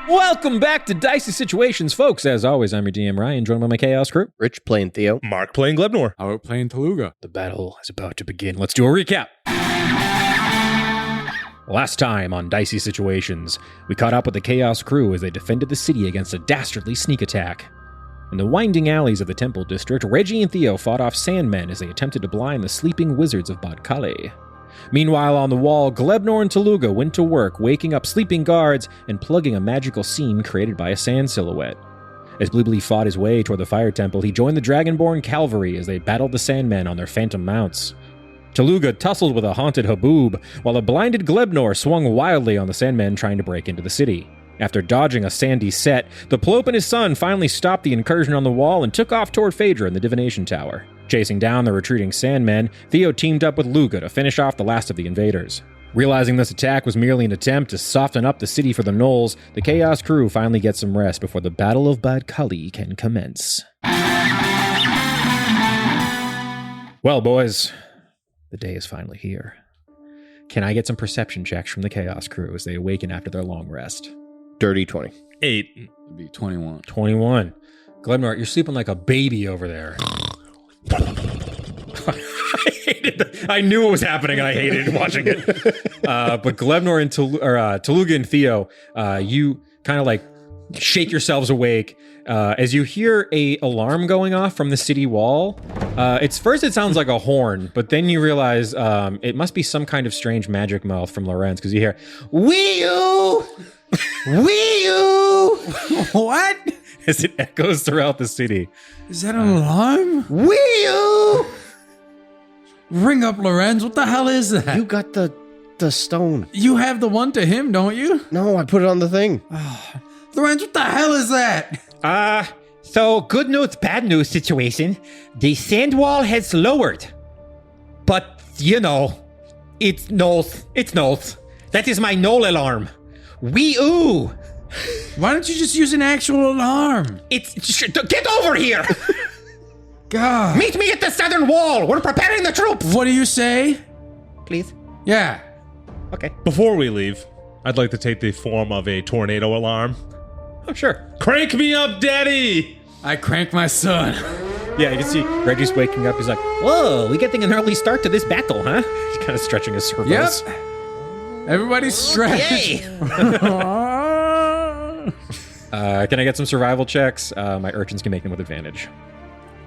Welcome back to Dicey Situations, folks. As always, I'm your DM, Ryan, joined by my Chaos crew. Rich playing Theo. Mark playing Glebnor. Harout playing Tooluuga. The battle is about to begin. Let's do a recap. Last time on Dicey Situations, we caught up with the Chaos crew as they defended the city against a dastardly sneak attack. In the winding alleys of the Temple District, Reggie and Theo fought off sandmen as they attempted to blind the sleeping wizards of Badkhali. Meanwhile, on the wall, Glebnor and Tooluuga went to work, waking up sleeping guards and plugging a magical scene created by a sand silhouette. As Ploopploopleen fought his way toward the Fire Temple, he joined the Dragonborn Cavalry as they battled the Sandmen on their phantom mounts. Tooluuga tussled with a haunted haboob, while a blinded Glebnor swung wildly on the Sandmen trying to break into the city. After dodging a sandy set, the Ploop and his son finally stopped the incursion on the wall and took off toward Phaedra in the Divination Tower. Chasing down the retreating Sandmen, Theo teamed up with Luga to finish off the last of the invaders. Realizing this attack was merely an attempt to soften up the city for the Gnolls, the Chaos crew finally gets some rest before the Battle of Badkhali can commence. Well, boys, the day is finally here. Can I get some perception checks from the Chaos crew as they awaken after their long rest? Dirty 20. 8. It'd be 21. 21. Glebnor, you're sleeping like a baby over there. I hated I knew what was happening and I hated watching it. But Glebnor and Tooluuga and Theo, you kind of like shake yourselves awake as you hear a alarm going off from the city wall. It sounds like a horn, but then you realize it must be some kind of strange magic mouth from Lorenz because you hear, Wee-oo! Wee-oo! What? As it echoes throughout the city. Is that an alarm? Wee-oo! Ring up Lorenz. What the hell is that? You got the stone. You have the one to him, don't you? No, I put it on the thing. Lorenz, what the hell is that? So good news, bad news situation. The sand wall has lowered. But, you know, it's Gnolls. It's Gnolls. That is my Gnoll alarm. Wee-oo! Why don't you just use an actual alarm? Get over here! God. Meet me at the southern wall. We're preparing the troops. What do you say? Please. Yeah. Okay. Before we leave, I'd like to take the form of a tornado alarm. Oh, sure. Crank me up, daddy! I crank my son. Yeah, you can see Reggie's waking up. He's like, whoa, we getting an early start to this battle, huh? He's kind of stretching his cervicals. Yep. Everybody's stretched. Yay! Can I get some survival checks? My urchins can make them with advantage.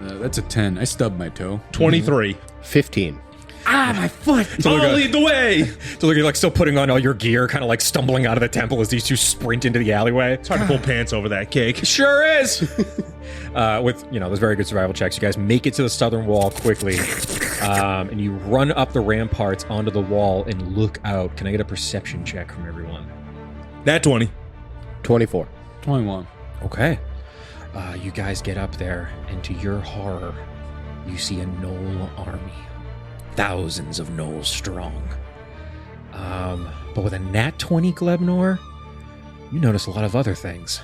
That's a 10. I stubbed my toe. 23. 15. Ah, my foot. I'll lead the way! So you're like still putting on all your gear, kind of like stumbling out of the temple as these two sprint into the alleyway. It's hard to pull pants over that cake. Sure is. With, those very good survival checks, you guys make it to the southern wall quickly, and you run up the ramparts onto the wall and look out. Can I get a perception check from everyone? That 20. 24. 21. Okay. You guys get up there, and to your horror, you see a Gnoll army. Thousands of Gnolls strong. But with a nat 20, Glebnor, you notice a lot of other things.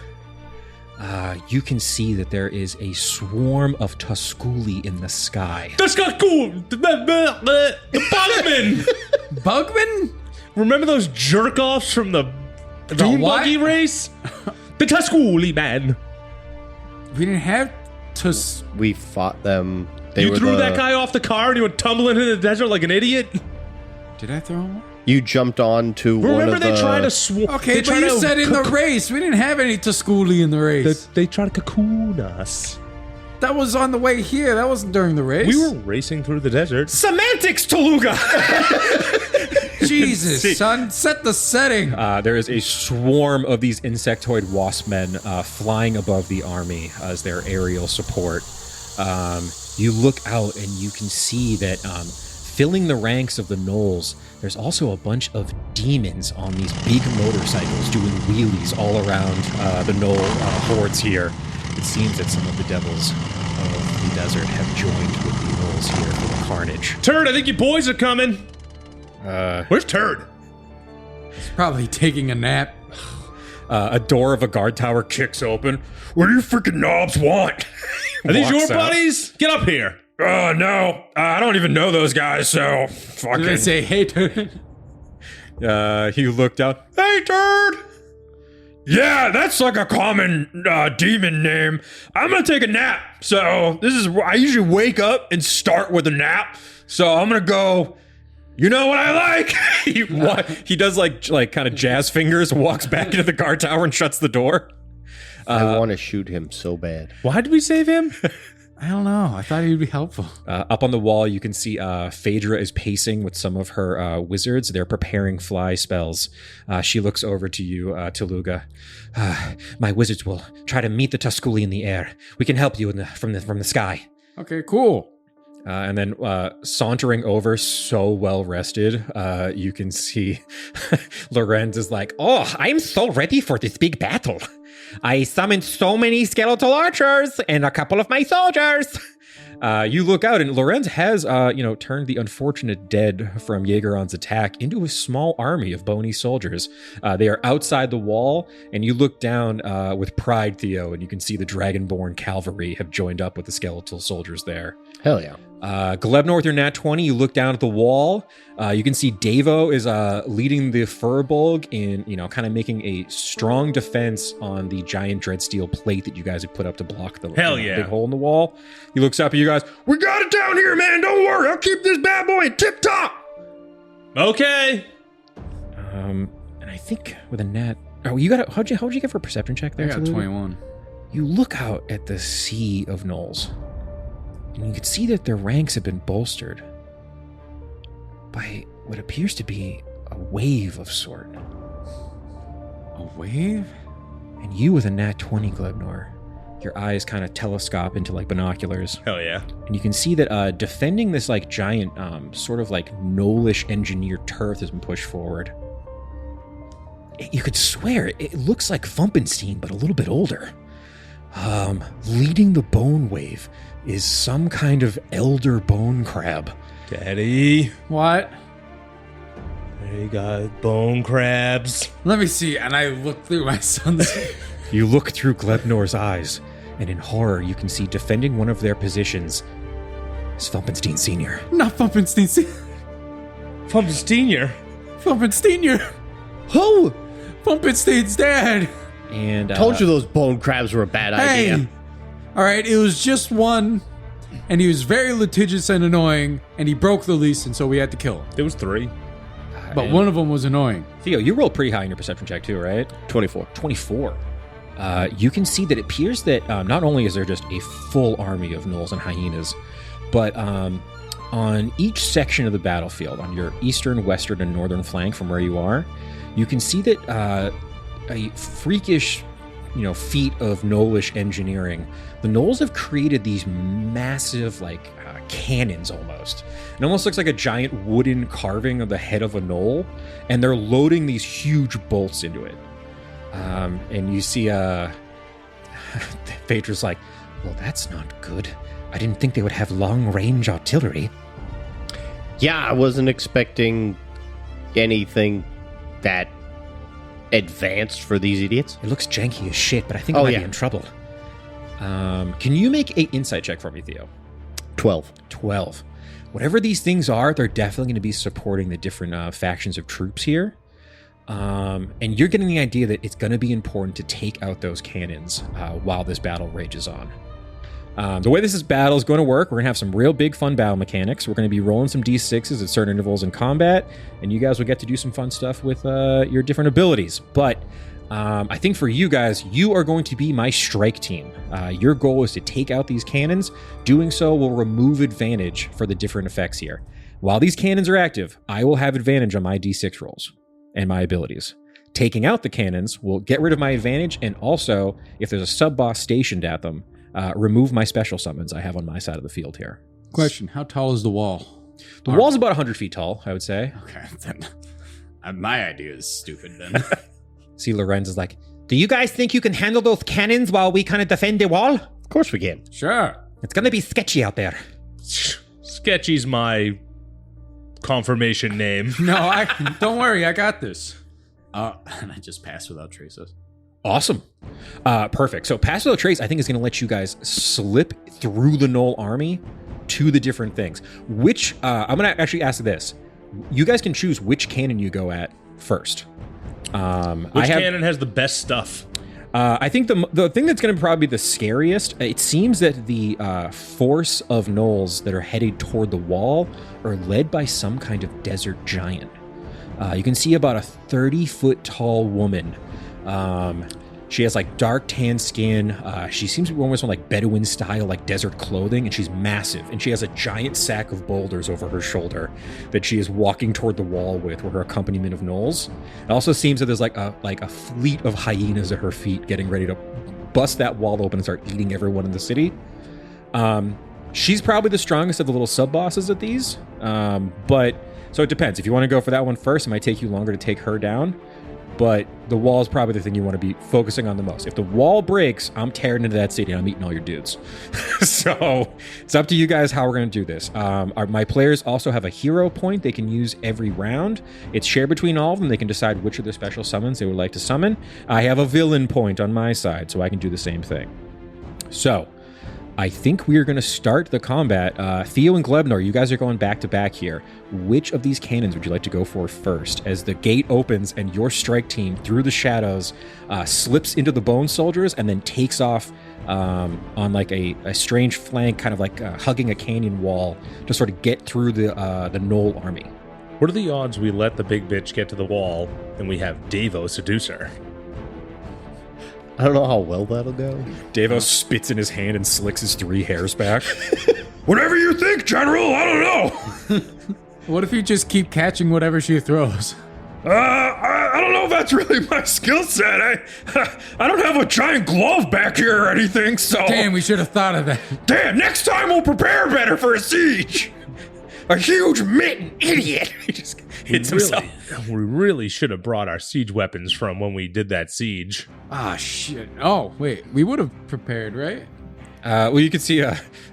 You can see that there is a swarm of Tusculi in the sky. That's not cool! The Bugman! Bugman? Remember those jerk-offs from the Dune what? Buggy race? The Tusculi, man. We didn't have We fought them. You threw that guy off the car and he went tumbling into the desert like an idiot? Did I throw him? You jumped on to one Remember of they the... tried to swarm... Okay, but you said in the race. We didn't have any Tusculi in the race. They tried to cocoon us. That was on the way here. That wasn't during the race. We were racing through the desert. Semantics, Tooluuga! Jesus, son. Set the setting. There is a swarm of these insectoid wasp men flying above the army as their aerial support. You look out and you can see that filling the ranks of the Gnolls, there's also a bunch of demons on these big motorcycles doing wheelies all around the Gnoll hordes here. It seems that some of the devils of the desert have joined with the Gnolls here for the carnage. Turd, I think you boys are coming. Where's Turd? He's probably taking a nap. A door of a guard tower kicks open. What do you freaking knobs want? Are these your Walks out. buddies? Get up here. No. I don't even know those guys, so Did fucking... I say, hey, dude? He looked out. Hey, Turd! Yeah, that's like a common demon name. I'm gonna take a nap. So I usually wake up and start with a nap. So I'm gonna go. You know what I like? He does like kind of jazz fingers, walks back into the guard tower and shuts the door. I want to shoot him so bad. Why did we save him? I don't know. I thought he'd be helpful. Up on the wall, you can see Phaedra is pacing with some of her wizards. They're preparing fly spells. She looks over to you, Tooluuga. My wizards will try to meet the Tusculi in the air. We can help you from the sky. Okay, cool. And then sauntering over, so well rested, you can see Lorenz is like, "Oh, I'm so ready for this big battle. I summoned so many skeletal archers and a couple of my soldiers." You look out, and Lorenz has, turned the unfortunate dead from Jaegeron's attack into a small army of bony soldiers. They are outside the wall, and you look down with pride, Theo, and you can see the Dragonborn cavalry have joined up with the skeletal soldiers there. Hell yeah. Glebnor with your nat 20, you look down at the wall. You can see Devo is leading the Furbolg in, kind of making a strong defense on the giant dreadsteel plate that you guys have put up to block the big hole in the wall. He looks up at you guys. "We got it down here, man. Don't worry. I'll keep this bad boy in tip top." Okay. And I think with a nat... Oh, you got how'd you get for a perception check there? I got Tooluuga? 21. You look out at the sea of gnolls, and you can see that their ranks have been bolstered by what appears to be a wave of sort. A wave? And you with a nat 20, Glebnor, your eyes kind of telescope into like binoculars. Hell yeah. And you can see that defending this like giant sort of like gnollish engineered turf has been pushed forward. You could swear it looks like Fumpenstein, but a little bit older. Leading the bone wave is some kind of elder bone crab. Daddy. What? They got bone crabs. Let me see. And I look through my son's... You look through Glebnor's eyes, and in horror you can see defending one of their positions is Fumpenstein Sr. Not Fumpenstein. Fumpenstein. Fumpenstein. Who? Fumpenstein's dad. And Told you those bone crabs were a bad idea. Hey. All right, it was just one, and he was very litigious and annoying, and he broke the lease, and so we had to kill him. There was 3. But one of them was annoying. Theo, you rolled pretty high in your perception check too, right? 24. 24. You can see that it appears that not only is there just a full army of gnolls and hyenas, but on each section of the battlefield, on your eastern, western, and northern flank from where you are, you can see that a freakish, feat of gnollish engineering. The gnolls have created these massive, cannons almost. It almost looks like a giant wooden carving of the head of a gnoll, and they're loading these huge bolts into it. And you see Phaedra's like, "Well, that's not good. I didn't think they would have long-range artillery." Yeah, I wasn't expecting anything that advanced for these idiots. It looks janky as shit, but I think I might be in trouble. Can you make an insight check for me, Theo? 12. 12. Whatever these things are, they're definitely going to be supporting the different factions of troops here. And you're getting the idea that it's going to be important to take out those cannons while this battle rages on. The way this battle is going to work, we're going to have some real big fun battle mechanics. We're going to be rolling some d6s at certain intervals in combat, and you guys will get to do some fun stuff with your different abilities. But I think for you guys, you are going to be my strike team. Your goal is to take out these cannons. Doing so will remove advantage for the different effects here. While these cannons are active, I will have advantage on my d6 rolls and my abilities. Taking out the cannons will get rid of my advantage, and also, if there's a sub-boss stationed at them, remove my special summons I have on my side of the field here. Question, how tall is the wall? The wall's about 100 feet tall, I would say. Okay, then my idea is stupid then. See, Lorenz is like, "Do you guys think you can handle those cannons while we kind of defend the wall? Of course we can. Sure. It's going to be sketchy out there." Sketchy's my confirmation name. No, don't worry, I got this. And I just passed without traces. Awesome. Perfect. So Pass Without Trace, I think, is going to let you guys slip through the Gnoll army to the different things. Which, I'm going to actually ask this. You guys can choose which cannon you go at first. Which cannon has the best stuff? I think the thing that's going to probably be the scariest, it seems that the force of Gnolls that are headed toward the wall are led by some kind of desert giant. You can see about a 30-foot tall woman. She has like dark tan skin. She seems to be almost on like Bedouin style, like desert clothing, and she's massive. And she has a giant sack of boulders over her shoulder that she is walking toward the wall with her accompaniment of Gnolls. It also seems that there's like a fleet of hyenas at her feet getting ready to bust that wall open and start eating everyone in the city. She's probably the strongest of the little sub-bosses at these. But so it depends. If you want to go for that one first, it might take you longer to take her down. But the wall is probably the thing you want to be focusing on the most. If the wall breaks, I'm tearing into that city and I'm eating all your dudes. So it's up to you guys how we're going to do this. My players also have a hero point they can use every round. It's shared between all of them. They can decide which of their special summons they would like to summon. I have a villain point on my side, so I can do the same thing. So I think we are going to start the combat. Theo and Glebnor, you guys are going back to back here. Which of these cannons would you like to go for first? As the gate opens and your strike team, through the shadows, slips into the bone soldiers and then takes off on like a strange flank, kind of like hugging a canyon wall to sort of get through the Gnoll army. What are the odds we let the big bitch get to the wall and we have Devo seduce her? I don't know how well that'll go. Devo spits in his hand and slicks his 3 hairs back. Whatever you think, General, I don't know. What if you just keep catching whatever she throws? I don't know if that's really my skill set. I don't have a giant glove back here or anything, so... Damn, we should have thought of that. Damn, next time we'll prepare better for a siege. A huge mitten idiot. He just hits himself. We really should have brought our siege weapons from when we did that siege. Ah, shit. Oh, wait. We would have prepared, right? Well, you can see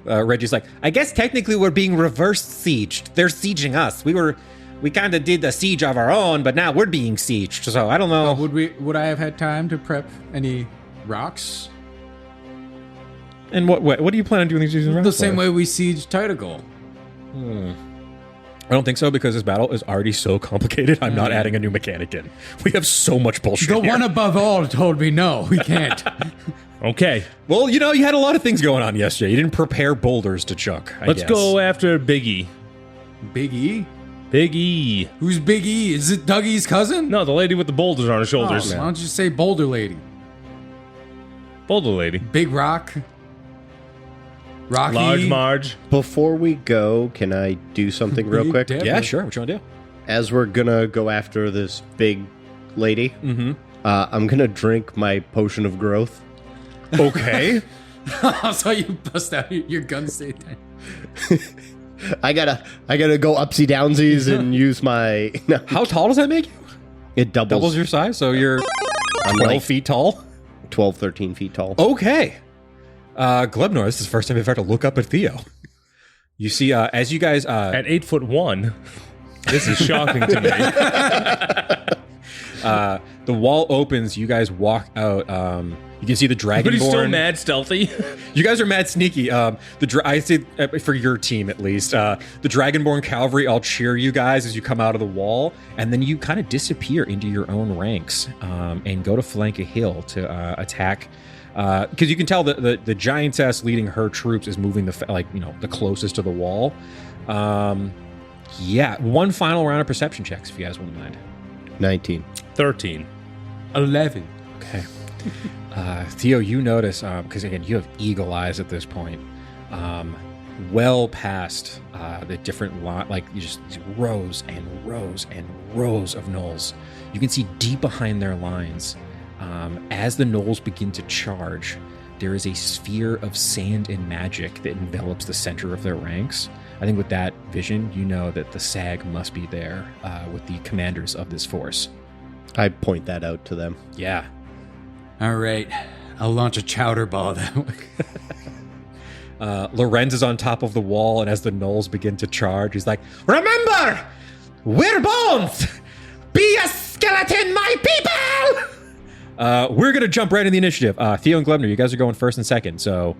Reggie's like, I guess technically we're being reverse sieged. They're sieging us. We kind of did the siege of our own, but now we're being sieged. So I don't know. Would I have had time to prep any rocks? And what do you plan on doing these rocks? The same way we sieged Titagol. I don't think so, because this battle is already so complicated. I'm not adding a new mechanic in. We have so much bullshit The here. one above all told me no, we can't. Okay. Well, you had a lot of things going on yesterday. You didn't prepare boulders to chuck, I Let's guess. go after Big E. Big E? Big E. Who's Big E? Is it Dougie's cousin? No, the lady with the boulders on her shoulders. Why don't you say Boulder Lady? Boulder lady. Big Rock? Rocky? Large Marge. Before we go, can I do something real quick? Big Yeah, sure. What you want to do? As we're gonna go after this big lady, I'm gonna drink my potion of growth. Okay. I saw you bust out your gun Satan. I gotta go upsy downsies and use my. No, How tall does that make you? it Doubles your size, so you're I'm 12 like feet tall? 12, 13 feet tall. Okay. Glebnor, this is the first time you've had to look up at Theo. You see, as you guys... At 8'1", this is shocking to me. the wall opens, you guys walk out. You can see the Dragonborn. But he's still mad stealthy. You guys are mad sneaky. I say for your team at least, the Dragonborn cavalry all cheer you guys as you come out of the wall, and then you kind of disappear into your own ranks and go to flank a hill to attack. Because you can tell the giantess leading her troops is moving the closest to the wall. Yeah, one final round of perception checks if you guys wouldn't mind. 19. 13. 11. Okay. Theo, you notice, because again, you have eagle eyes at this point, well past the different you just rows and rows and rows of Gnolls. You can see deep behind their lines, as the Gnolls begin to charge, there is a sphere of sand and magic that envelops the center of their ranks. I think with that vision, you know that the SAG must be there with the commanders of this force. I point that out to them. Yeah. All right. I'll launch a chowder ball that way. Lorenz is on top of the wall, and as the Gnolls begin to charge, he's like, "Remember, we're bones! Be a skeleton, my people!" We're going to jump right in the initiative. Theo and Glebnor, you guys are going first and second. So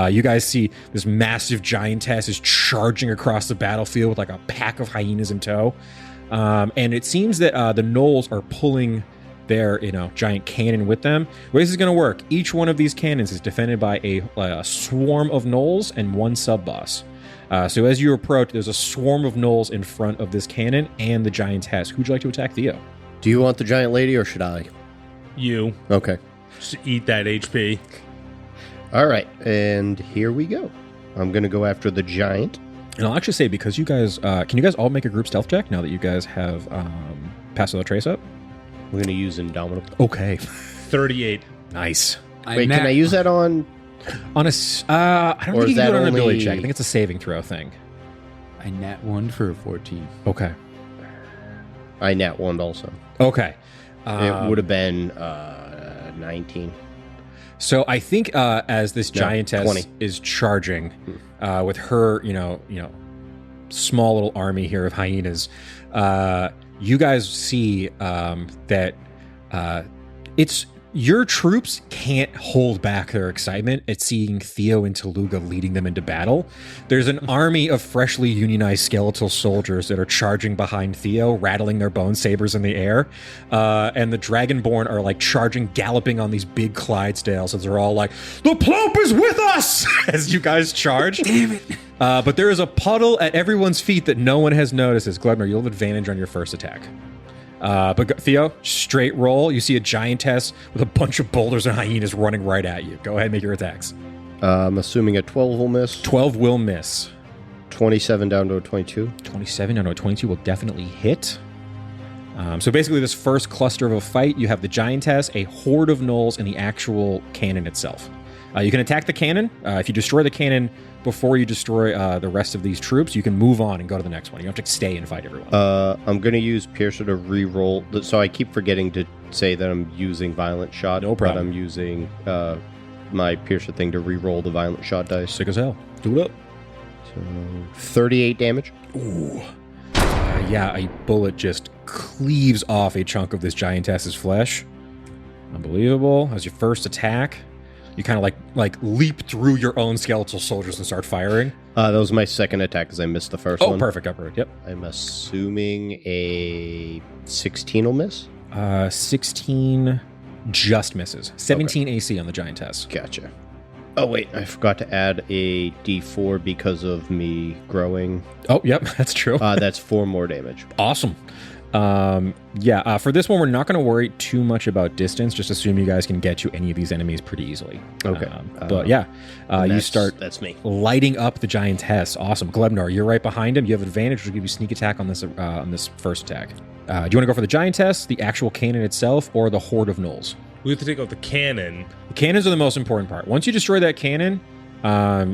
you guys see this massive giantess is charging across the battlefield with like a pack of hyenas in tow. And it seems that the Gnolls are pulling their giant cannon with them. The way this is going to work, each one of these cannons is defended by a swarm of gnolls and one sub-boss. So as you approach, there's a swarm of gnolls in front of this cannon and the giantess. Who'd you like to attack, Theo? Do you want the giant lady or should I? You. Okay. Just eat that HP. All right, and here we go. I'm going to go after the giant. And I'll actually say, because you guys, can you guys all make a group stealth check now that you guys have passed the trace up? We're going to use Indomitable. Okay. 38. Nice. Wait, can I use that on... On a, I don't Or think you is can do that it on an ability only- check. I think it's a saving throw thing. I nat 1 for a 14. Okay. I nat 1 also. Okay. It would have been 19. So I think as this giantess 20. is charging with her, small little army here of hyenas, you guys see that it's your troops can't hold back their excitement at seeing Theo and Tooluuga leading them into battle. There's an army of freshly unionized skeletal soldiers that are charging behind Theo, rattling their bone sabers in the air. And the Dragonborn are like charging, galloping on these big Clydesdales as they're all like, "The Ploop is with us!" as you guys charge. Damn it. But there is a puddle at everyone's feet that no one has noticed. As Glebnor, you'll have advantage on your first attack. But Theo, straight roll. You see a giantess with a bunch of boulders and hyenas running right at you. Go ahead and make your attacks. I'm assuming a 12 will miss. 12 will miss. 27 down to a 22. 27 down to a 22 will definitely hit. So basically this first cluster of a fight, you have the giantess, a horde of gnolls, and the actual cannon itself. You can attack the cannon. If you destroy the cannon before you destroy the rest of these troops, you can move on and go to the next one. You don't have to stay and fight everyone. I'm going to use Piercer to re-roll. So I keep forgetting to say that I'm using Violent Shot. No problem. But I'm using my Piercer thing to re-roll the Violent Shot dice. Sick as hell. Do it up. So 38 damage. Ooh. Yeah, a bullet just cleaves off a chunk of this giantess's flesh. Unbelievable. As your first attack, you kind of like leap through your own skeletal soldiers and start firing. That was my second attack because I missed the first one. Oh, perfect. Upward. Yep. I'm assuming a 16 will miss. 16 just misses. 17 AC on the giantess. Gotcha. Oh, wait. I forgot to add a d4 because of me growing. Oh, yep. That's true. That's 4 more damage. Awesome. For this one, we're not going to worry too much about distance. Just assume you guys can get to any of these enemies pretty easily. Okay. You start That's me. lighting up the giantess. Awesome. Glebnor, you're right behind him. You have advantage, which will give you sneak attack on this first attack. Do you want to go for the giantess, the actual cannon itself, or the horde of gnolls? We have to take out the cannon. The cannons are the most important part. Once you destroy that cannon,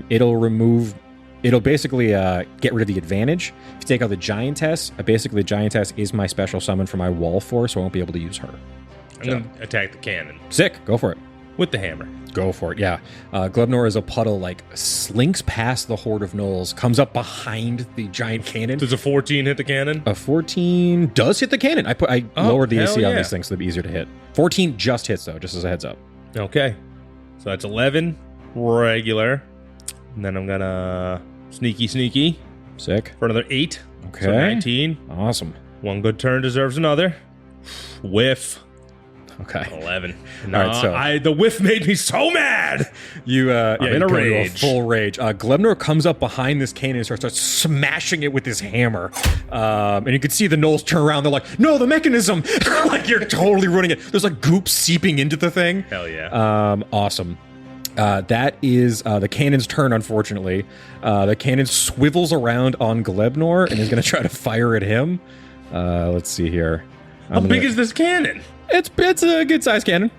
it'll basically get rid of the advantage. If you take out the giantess, basically the giantess is my special summon for my wall force, so I won't be able to use her. I'm going to attack the cannon. Sick. Go for it. With the hammer. Go for it, yeah. Glebnor is a puddle, slinks past the horde of gnolls, comes up behind the giant cannon. Does a 14 hit the cannon? A 14 does hit the cannon. I lowered the AC on yeah. these things so they'd be easier to hit. 14 just hits, though, just as a heads up. Okay. So that's 11 regular. And then I'm going to sneaky Sick. for another 8. Okay. So 19. Awesome. One good turn deserves another. Whiff. Okay. 11. All right, so the whiff made me so mad. you I'm in a go into rage. full rage. Glebnor comes up behind this cannon and starts smashing it with his hammer. And you can see the gnolls turn around. They're like, "No, the mechanism!" Like you're totally ruining it. There's goop seeping into the thing. Hell yeah. Awesome. That is the cannon's turn, unfortunately. The cannon swivels around on Glebnor and is going to try to fire at him. Let's see here. How big is this cannon? It's a good-sized cannon.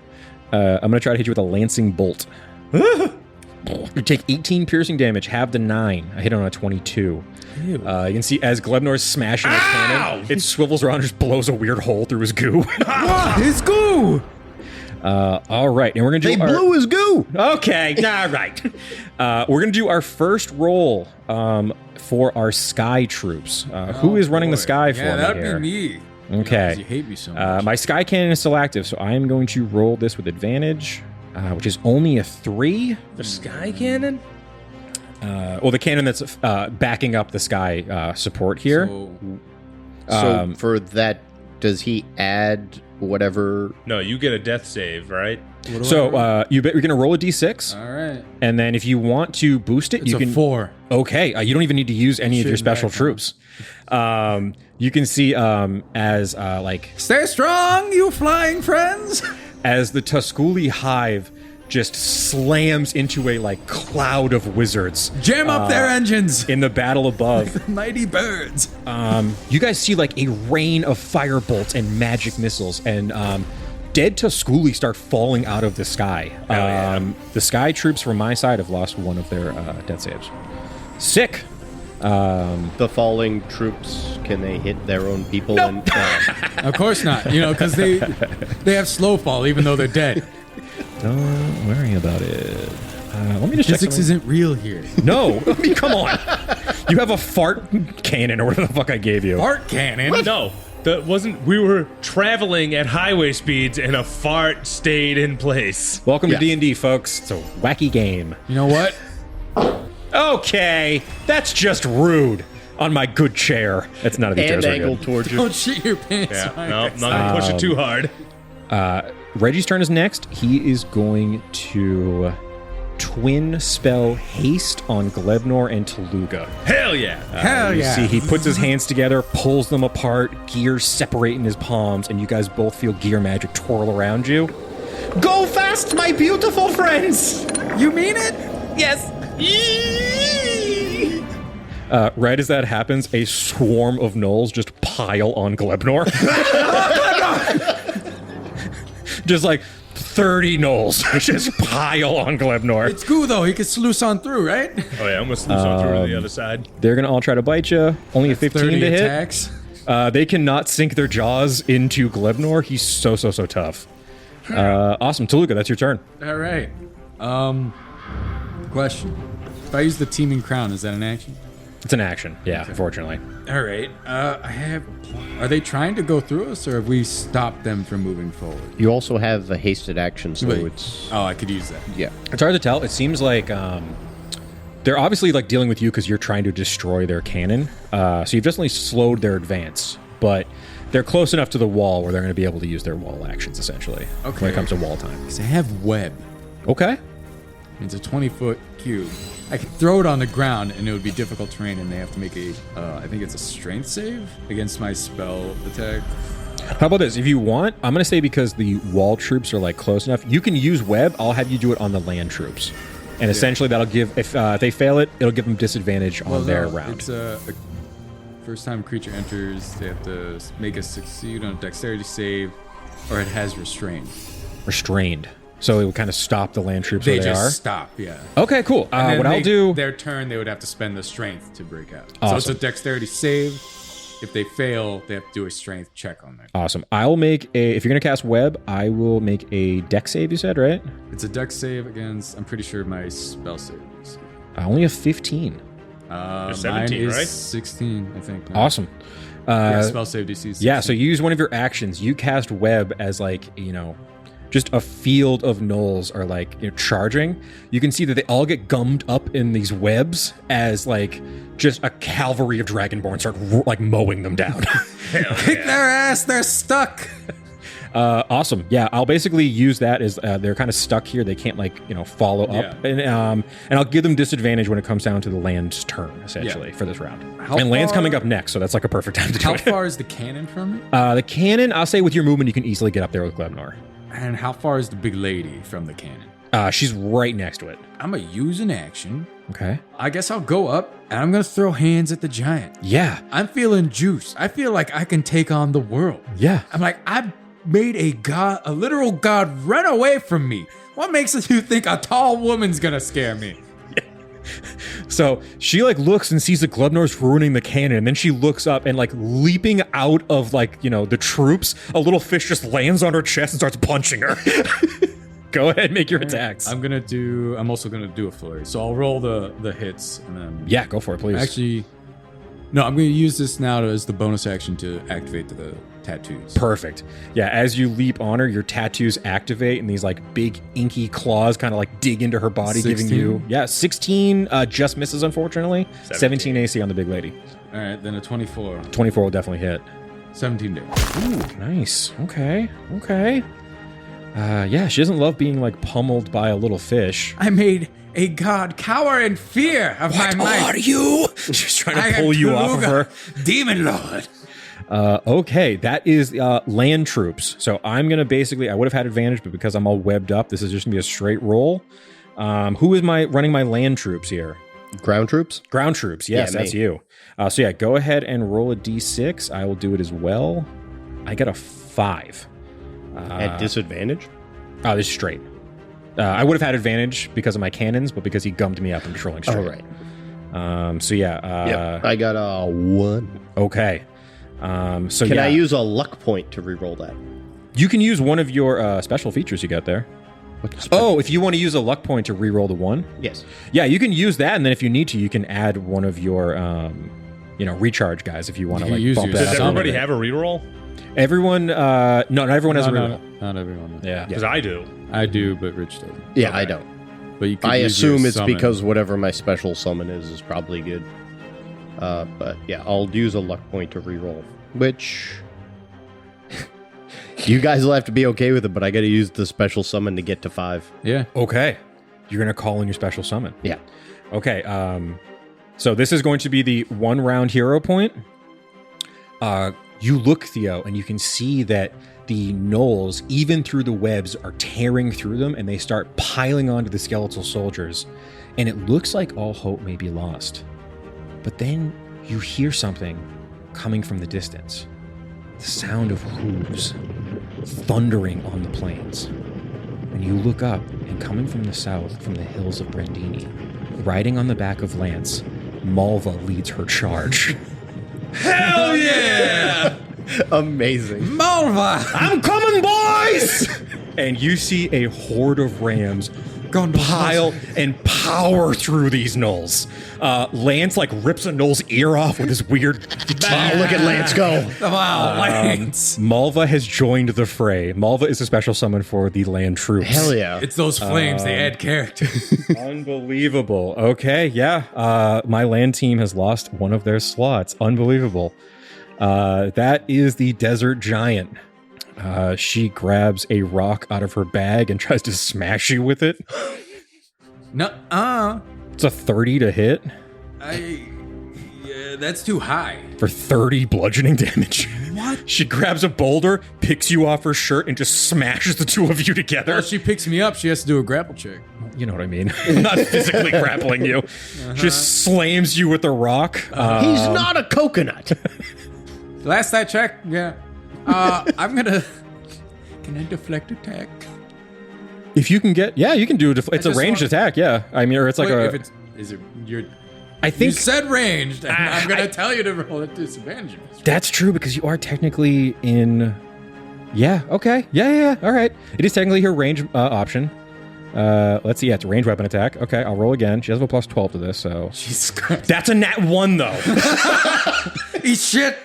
I'm going to try to hit you with a lancing bolt. You take 18 piercing damage, have the 9. I hit on a 22. You can see as Glebnor's smashing his cannon, it swivels around and just blows a weird hole through his goo. His goo! All right, and we're going to do They blew his goo! Okay, all right. We're going to do our first roll for our sky troops. Who is running the sky for me that'd here? be me. Okay. 'Cause you hate me so much. My sky cannon is still active, so I am going to roll this with advantage, which is only a 3. The sky cannon? The cannon that's backing up the sky support here. So for that, does he add whatever. No, you get a death save, right? So you're going to roll a d6. All right. And then if you want to boost it, It's you a can. 4. Okay, you don't even need to use any of your Shit, special back troops. You can see as Stay strong, you flying friends. as the Tusculi hive just slams into a cloud of wizards Jam up their engines. in the battle above. Mighty birds. You guys see a rain of fire bolts and magic missiles, and dead Tusculi start falling out of the sky. The sky troops from my side have lost one of their death saves. Sick. The falling troops, can they hit their own people? Nope. And Of course not. Because they have slow fall even though they're dead. Don't worry about it. Let me just check Physics something. isn't real here. No, I mean, come on. You have a fart cannon or whatever the fuck I gave you. Fart cannon. No, that wasn't. We were traveling at highway speeds, and a fart stayed in place. Welcome Yes. to D&D, folks. It's a wacky game. You know what? Okay, that's just rude. On my good chair. That's none of these and chairs are angle good. towards you. Don't shit your pants. Yeah, on no, it. not gonna push it too hard. Reggie's turn is next. He is going to twin spell haste on Glebnor and Tooluuga. Hell yeah! Hell You yeah. see, he puts his hands together, pulls them apart, gears separate in his palms, and you guys both feel gear magic twirl around you. Go fast, my beautiful friends! You mean it? Yes. Right as that happens, a swarm of gnolls just pile on Glebnor. Just 30 gnolls just pile on Glebnor. It's cool though. He can sluice on through, right? Oh yeah, I'm gonna sluice on through to the other side. They're gonna all try to bite you. Only a 15 30 to hit. attacks. They cannot sink their jaws into Glebnor. He's so tough. Awesome, Tooluuga, that's your turn. All right. Question: if I use the teaming crown, is that an action? It's an action. Yeah, unfortunately. All right. Are they trying to go through us, or have we stopped them from moving forward? You also have a hasted action, so Wait. it's Oh, I could use that. yeah. It's hard to tell. It seems like they're obviously dealing with you because you're trying to destroy their cannon. So you've definitely slowed their advance, but they're close enough to the wall where they're going to be able to use their wall actions essentially when Okay. it comes to wall time. Because I have web. Okay. It's a 20-foot cube. I could throw it on the ground, and it would be difficult terrain, and they have to make I think it's a strength save against my spell attack. How about this? If you want, I'm going to say because the wall troops are close enough, you can use web. I'll have you do it on the land troops. And essentially that'll give, if they fail it, it'll give them disadvantage on their round. It's a first time a creature enters, they have to make a succeed on a dexterity save, or it has restrained. Restrained. So it would kind of stop the land troops They where they just are. stop, yeah. Okay, cool. And then What I'll do... their turn, they would have to spend the strength to break out. So Awesome. it's a dexterity save. If they fail, they have to do a strength check on that. Awesome. I'll make a... If you're going to cast web, I will make a dex save, you said, right? It's a dex save against, I'm pretty sure my spell save is. Only a 15. Mine 17, is right? 16, I think. Awesome. Yeah, spell save DC is 16. Yeah, so you use one of your actions. You cast web as just a field of gnolls are charging. You can see that they all get gummed up in these webs as just a cavalry of dragonborn start mowing them down. Kick their ass, they're stuck. Awesome. Yeah, I'll basically use that as they're kind of stuck here. They can't follow up, Yeah. and I'll give them disadvantage when it comes down to the land's turn essentially Yeah. for this round. How and land's far- coming up next, so that's a perfect time to do How it. far is the cannon from me? The cannon, I'll say with your movement, you can easily get up there with Glebnor. And how far is the big lady from the cannon? She's right next to it. I'm going to use an action. Okay. I guess I'll go up and I'm going to throw hands at the giant. Yeah. I'm feeling juice. I feel like I can take on the world. Yeah. I'm like, I made a literal god run away from me. What makes you think a tall woman's going to scare me? So she looks and sees that Glebnor's ruining the cannon, and then she looks up and leaping out of the troops, a little fish just lands on her chest and starts punching her. Go ahead, make your attacks. I'm also gonna do a flurry. So I'll roll the hits and then Yeah, go for it, please. actually no, I'm gonna use this now as the bonus action to activate the tattoos. Perfect. Yeah, as you leap on her, your tattoos activate, and these big inky claws kind of dig into her body, 16? giving you 16 just misses, unfortunately. 17 AC on the big lady. All right, then a 24. 24 will definitely hit. 17 days. Ooh, nice. Okay. Yeah, she doesn't love being like pummeled by a little fish. I made a god cower in fear of my might. What are you? She's trying I to am pull you off of her. Tooluuga, Demon Lord. Okay, that is land troops. So I'm going to basically, I would have had advantage, but because I'm all webbed up, this is just going to be a straight roll. Who is running my land troops here? Ground troops? Ground troops, yes, Yeah, that's me. you. So yeah, go ahead and roll a d6. I will do it as well. I got a 5. At disadvantage? Oh, this is straight. I would have had advantage because of my cannons, but because he gummed me up, I'm controlling straight. Oh, right. So yeah. Yep. I got a 1. Okay. So Can yeah, I use a luck point to reroll that? you can use one of your special features you got there. Oh, if you want to use a luck point to reroll the 1? Yes. Yeah, you can use that, and then if you need to, you can add one of your, recharge guys if you want to You like use bump your that Does up. a everybody little bit. have a reroll? Everyone, no, not everyone has a No, reroll. not everyone. Yeah. Because I do. I do, but Rich doesn't. Yeah, Okay. I don't. But you could I use your assume it's summon. because whatever my special summon is probably good. But yeah, I'll use a luck point to reroll, which you guys will have to be okay with it, but I got to use the special summon to get to 5. Yeah. Okay, you're gonna call in your special summon. Yeah. Okay. So this is going to be the 1 round hero point. You look, Theo, and you can see that the gnolls, even through the webs, are tearing through them, and they start piling onto the skeletal soldiers. And it looks like all hope may be lost. But then you hear something coming from the distance. The sound of hooves thundering on the plains. And you look up, and coming from the south, from the hills of Brandini, riding on the back of Lance, Malva leads her charge. Hell yeah! Amazing. Malva! I'm coming, boys! And you see a horde of rams pile and power through these gnolls. Lance like rips a gnoll's ear off with his weird. Oh, look at Lance go. Wow, Lance. Malva has joined the fray. Malva is a special summon for the land troops. Hell yeah. It's those flames. They add character. Unbelievable. Okay, yeah. My land team has lost one of their slots. Unbelievable. That is the desert giant. She grabs a rock out of her bag and tries to smash you with it. It's a 30 to hit Yeah, that's too high. for 30 bludgeoning damage. What? She grabs a boulder, picks you off her shirt, and just smashes the two of you together. Well, she picks me up. She has to do a grapple check. You know what I mean. Not physically grappling you. Just slams you with a rock. He's not a coconut. Last I checked, yeah. I'm gonna. Can I deflect attack? If you can get, yeah, you can do it. It's a just ranged want- attack, yeah. I mean, or it's like Wait, a. if it's is it you're I you think said ranged, and I'm gonna tell you to roll at disadvantage. that's true because you are technically in. Yeah. Okay. Yeah. All right. It is technically her range option. Let's see. Yeah, it's a ranged weapon attack. Okay, I'll roll again. She has a plus 12 to this, so Jesus Christ! that's a nat 1 though. Eat shit!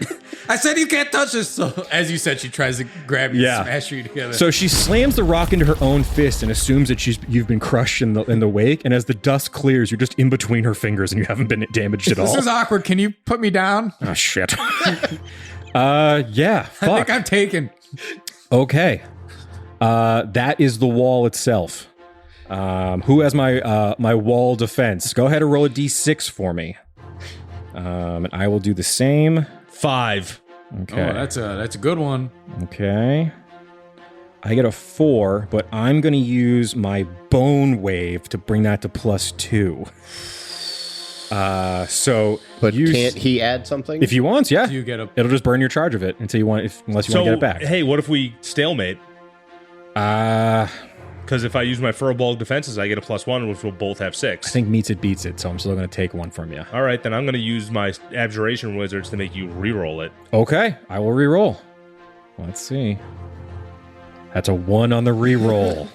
I said you can't touch this. So, as you said, she tries to grab you Yeah. and smash you together. So she slams the rock into her own fist and assumes that you've been crushed in the wake. And as the dust clears, you're just in between her fingers and you haven't been damaged at all. this is awkward. Can you put me down? Oh shit. Yeah. Fuck. I think I'm taken. Okay. That is the wall itself. Who has my wall defense? Go ahead and roll a d6 for me. And I will do the same. 5. Okay. Oh, that's a good one. Okay. I get a 4, but I'm going to use my bone wave to bring that to +2. So, But use- can't he add something? if he wants, yeah, You get a. it'll just burn your charge of it until you want, unless you want to get it back. hey, what if we stalemate? Because if I use my Furbolg defenses, I get a +1, which will both have 6. I think meets it beats it, so I'm still going to take one from you. All right, then I'm going to use my Abjuration Wizards to make you reroll it. Okay, I will re-roll. Let's see. That's a 1 on the re-roll.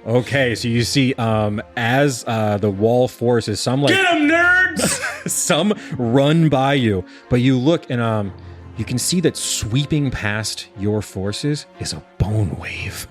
Okay, so you see, as the wall forces, some like Get 'em, nerds! some run by you, but you look and you can see that sweeping past your forces is a bone wave.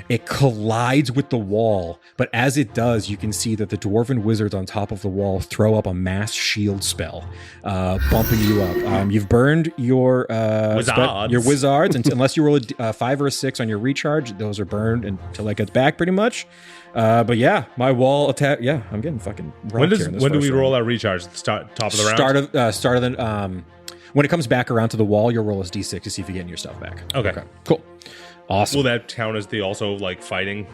It collides with the wall, but as it does, you can see that the dwarven wizards on top of the wall throw up a mass shield spell, bumping you up. You've burned your wizards, unless you roll a 5 or a 6 on your recharge. Those are burned until it gets back, pretty much. But yeah, my wall attack. Yeah, I'm getting fucking. When do we roll our recharge? At the top of the round. Start of the. When it comes back around to the wall, you'll roll a d6 to see if you're getting your stuff back. Okay. Cool. Awesome. Will that count as the also like fighting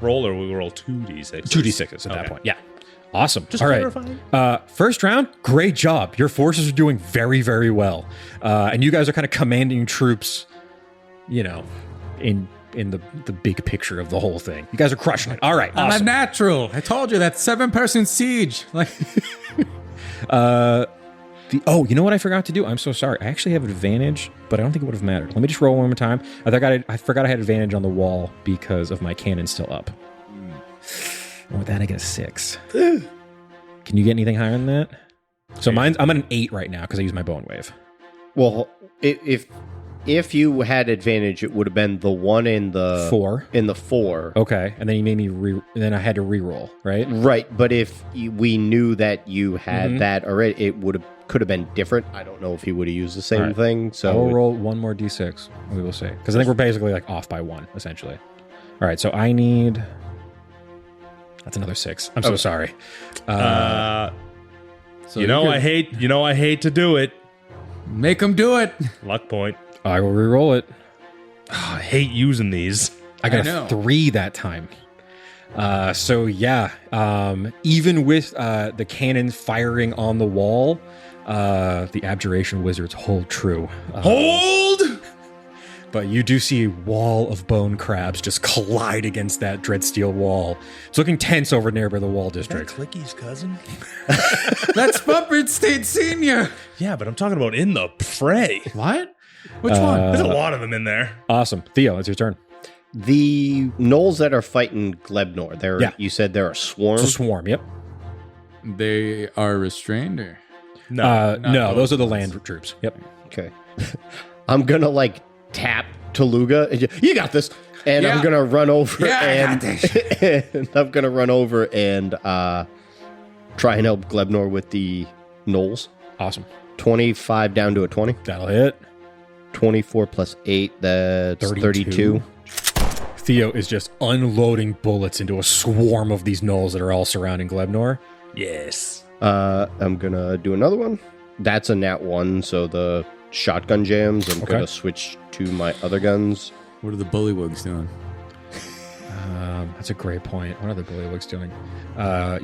roll, or will we roll 2d6? 2d6s at that point. Yeah. Awesome. Just all clarifying. right. First round, great job. Your forces are doing very, very well, and you guys are kind of commanding troops. You know, in the big picture of the whole thing, you guys are crushing it. All right. I'm awesome. a natural. I told you that 7-person siege. Like. You know what I forgot to do? I'm so sorry. I actually have advantage, but I don't think it would have mattered. Let me just roll one more time. I forgot I had advantage on the wall because of my cannon still up. And with that, I get a 6. Can you get anything higher than that? So I'm at an 8 right now because I use my bone wave. Well, if you had advantage, it would have been the one in the 4. In the 4. Okay, and then you made me then I had to re-roll, right? Right, but if we knew that you had that already, it could have been different. I don't know if he would have used the same thing. So I'll roll one more d6. We will see, because I think we're basically like off by 1 essentially. All right, so I need. That's another 6. I'm so sorry. So I hate to do it. Make them do it. Luck point. I will re-roll it. Oh, I hate using these. I got a 3 that time. So yeah, even with the cannon firing on the wall, the abjuration wizards hold true. Hold! But you do see a wall of bone crabs just collide against that dread steel wall. It's looking tense over there by the wall district. Clicky's cousin? That's Bumpert State Senior. Yeah, but I'm talking about in the fray. What? Which one? There's a lot of them in there. Awesome. Theo, it's your turn. the Gnolls that are fighting Glebnor, you said they're a swarm? It's a swarm, yep. They are restrained, or? No, those are the land troops. Yep. Okay. I'm going to, tap Tooluuga. You got this. And I'm going to run over and I'm going to run over and try and help Glebnor with the Gnolls. Awesome. 25 down to a 20. That'll hit. 24 plus 8, that's 32. Theo is just unloading bullets into a swarm of these Gnolls that are all surrounding Glebnor. Yes. I'm going to do another one. That's a nat 1, so the shotgun jams. I'm going to switch to my other guns. What are the bullywugs doing? That's a great point. What are the bullywugs doing?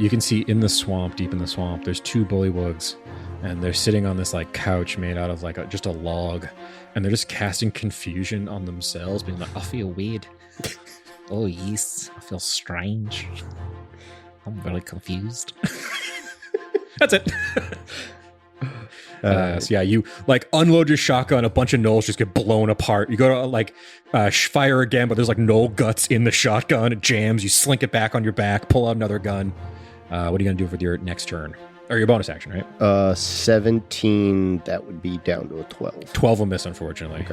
You can see in the swamp, deep in the swamp, there's 2 bullywugs, and they're sitting on this couch made out of just a log, and they're just casting confusion on themselves, being like, I feel weird. Oh yes, I feel strange. I'm really confused. That's it. So you unload your shotgun, a bunch of Gnolls just get blown apart. You go to fire again, but there's Gnoll guts in the shotgun. It jams. You slink it back on your back, pull out another gun. What are you going to do with your next turn? Or your bonus action, right? 17, that would be down to a 12. 12 will miss, unfortunately.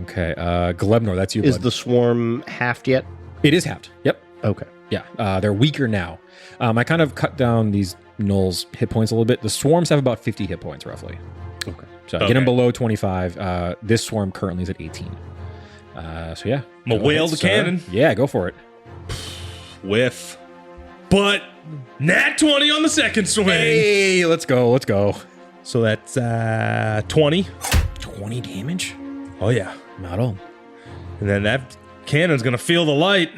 Okay. Glebnor, that's you. Is bud. the swarm halved yet? It is halved. Yep. Okay. Yeah. They're weaker now. I kind of cut down these Gnolls' hit points a little bit. The swarms have about 50 hit points, roughly. Okay. So get them below 25. This swarm currently is at 18. So yeah. I'm going to whale the cannon. Yeah, go for it. Whiff. But nat 20 on the second swing. Hey, let's go. So that's 20. 20 damage? Oh, yeah. Not all. And then that cannon's going to feel the light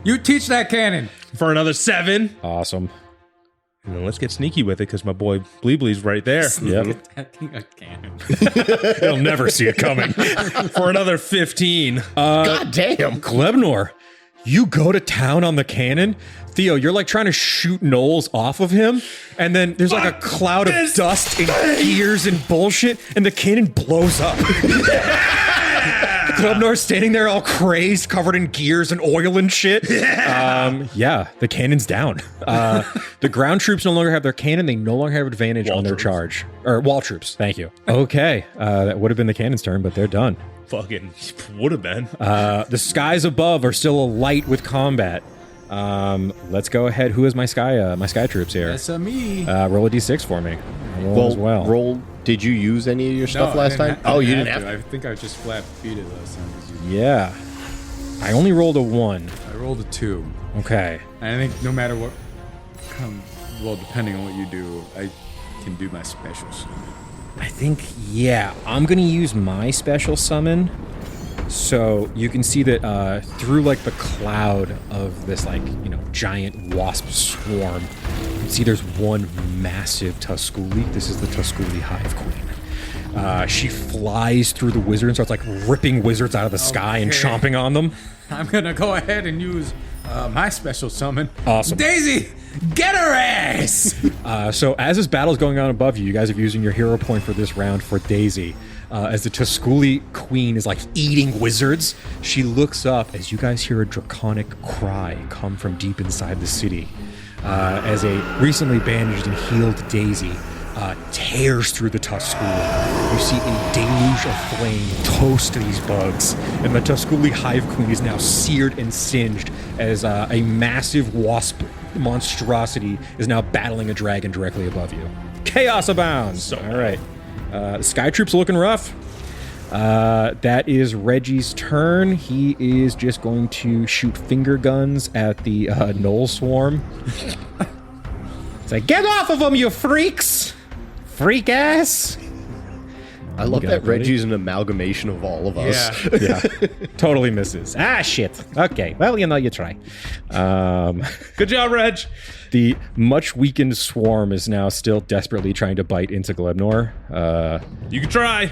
You teach that cannon. for another 7. Awesome. And then let's get sneaky with it because my boy Bleeblee's right there. Yep. Attacking a cannon. They'll never see it coming. For another 15. God damn. Glebnor, you go to town on the cannon. Theo, you're trying to shoot Gnolls off of him, and then there's a cloud of dust and gears and bullshit, and the cannon blows up. Glebnor's standing there all crazed, covered in gears and oil and shit. Yeah, the cannon's down. The ground troops no longer have their cannon. They no longer have advantage on their charge. Or wall troops, thank you. Okay, that would have been the cannon's turn, but they're done. Fucking would have been. The skies above are still alight with combat. Let's go ahead. Who is my sky troops here? That's me. Roll a d6 for me. Roll as well. Roll. Did you use any of your stuff last time? You didn't have to. I think I just flat beat it last time. Yeah. I only rolled a 1. I rolled a 2. Okay. And I think no matter what, well, depending on what you do, I can do my specials. I think, yeah, I'm going to use my special summon. So you can see that through like the cloud of this like, giant wasp swarm, you can see there's one massive Tusculi. This is the Tusculi Hive Queen. She flies through the wizard and starts like ripping wizards out of the sky and chomping on them. I'm going to go ahead and use my special summon. Awesome. Daisy, get her ass! So as this battle is going on above you, you guys are using your hero point for this round for Daisy. As the Tusculi queen is like eating wizards, she looks up as you guys hear a draconic cry come from deep inside the city. As a recently bandaged and healed Daisy tears through the Tusculi. You see a deluge of flame toast these bugs, and the Tusculi Hive Queen is now seared and singed as a massive wasp monstrosity is now battling a dragon directly above you. Chaos abounds! All right. The Sky Troops are looking rough. That is Reggie's turn. He is just going to shoot finger guns at the Gnolls swarm. It's like, get off of them, you freaks! Freak ass! I love that Reggie's an amalgamation of all of us. Yeah. Totally misses. Ah, shit. Okay, well, you try. Good job, Reg. The much weakened swarm is now still desperately trying to bite into Glebnor. You can try.